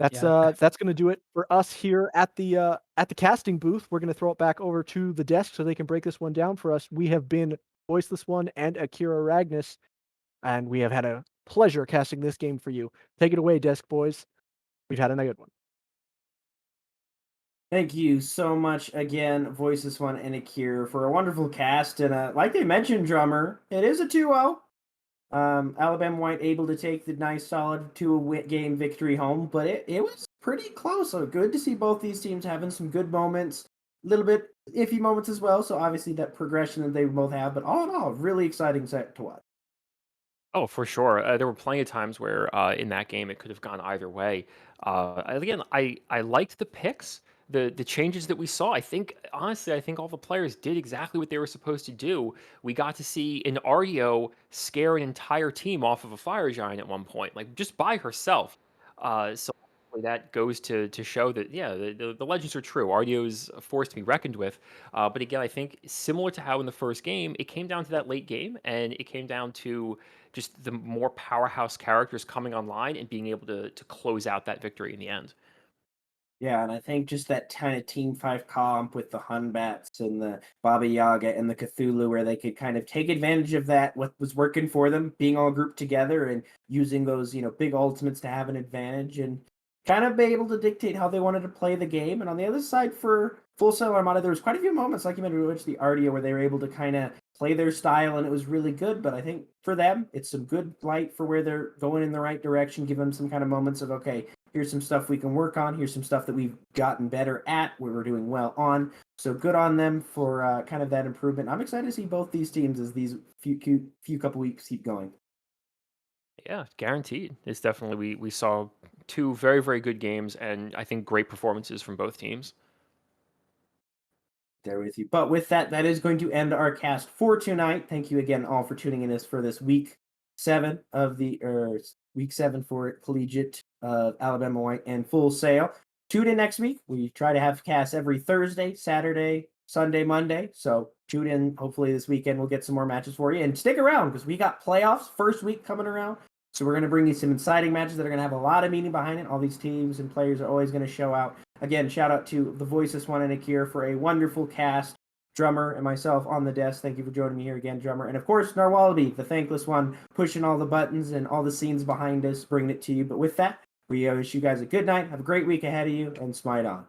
That's gonna do it for us here at the casting booth. We're gonna throw it back over to the desk so they can break this one down for us. We have been Voiceless One and Akira Ragnus, and we have had a pleasure casting this game for you. Take it away, desk boys. We've had a good one. Thank you so much again, Voices One and Akira, for a wonderful cast. And like they mentioned, Drummer, it is a 2-0. Alabama White able to take the nice solid 2-game victory home, but it was pretty close. So good to see both these teams having some good moments, a little bit iffy moments as well. So obviously that progression that they both have, but all in all, really exciting set to watch. Oh, for sure. There were plenty of times where in that game it could have gone either way. Again, I liked the picks, the changes that we saw. I think honestly, I think all the players did exactly what they were supposed to do. We got to see an Ardio scare an entire team off of a fire giant at one point, like just by herself. So hopefully that goes to show that yeah, the legends are true. Ardio is a force to be reckoned with. But again, I think similar to how in the first game, it came down to that late game, and it came down to just the more powerhouse characters coming online and being able to close out that victory in the end. Yeah, and I think just that kind of Team 5 comp with the Hunbats and the Baba Yaga and the Cthulhu, where they could kind of take advantage of that, what was working for them, being all grouped together and using those, big ultimates to have an advantage and kind of be able to dictate how they wanted to play the game. And on the other side, for Full Sail Armada, there was quite a few moments, like you mentioned, which the Ardia, where they were able to kind of play their style, and it was really good. But I think for them, it's some good light for where they're going in the right direction. Give them some kind of moments of, okay, here's some stuff we can work on. Here's some stuff that we've gotten better at, where we're doing well on. So good on them for kind of that improvement. I'm excited to see both these teams as these few couple weeks keep going. Yeah, guaranteed. It's definitely we saw two very very good games, and I think great performances from both teams. There with you. But with that, that is going to end our cast for tonight. Thank you again all for tuning in for this week 7 of week 7 for Collegiate of Alabama White and Full Sail. Tune in next week. We try to have casts every Thursday, Saturday, Sunday, Monday. So tune in. Hopefully this weekend we'll get some more matches for you. And stick around because we got playoffs first week coming around. So we're going to bring you some exciting matches that are going to have a lot of meaning behind it. All these teams and players are always going to show out. Again, shout out to the Voiceless One and Akira for a wonderful cast. Drummer and myself on the desk. Thank you for joining me here again, Drummer. And of course, Narwalaby, the thankless one, pushing all the buttons and all the scenes behind us, bringing it to you. But with that, we wish you guys a good night. Have a great week ahead of you, and smite on.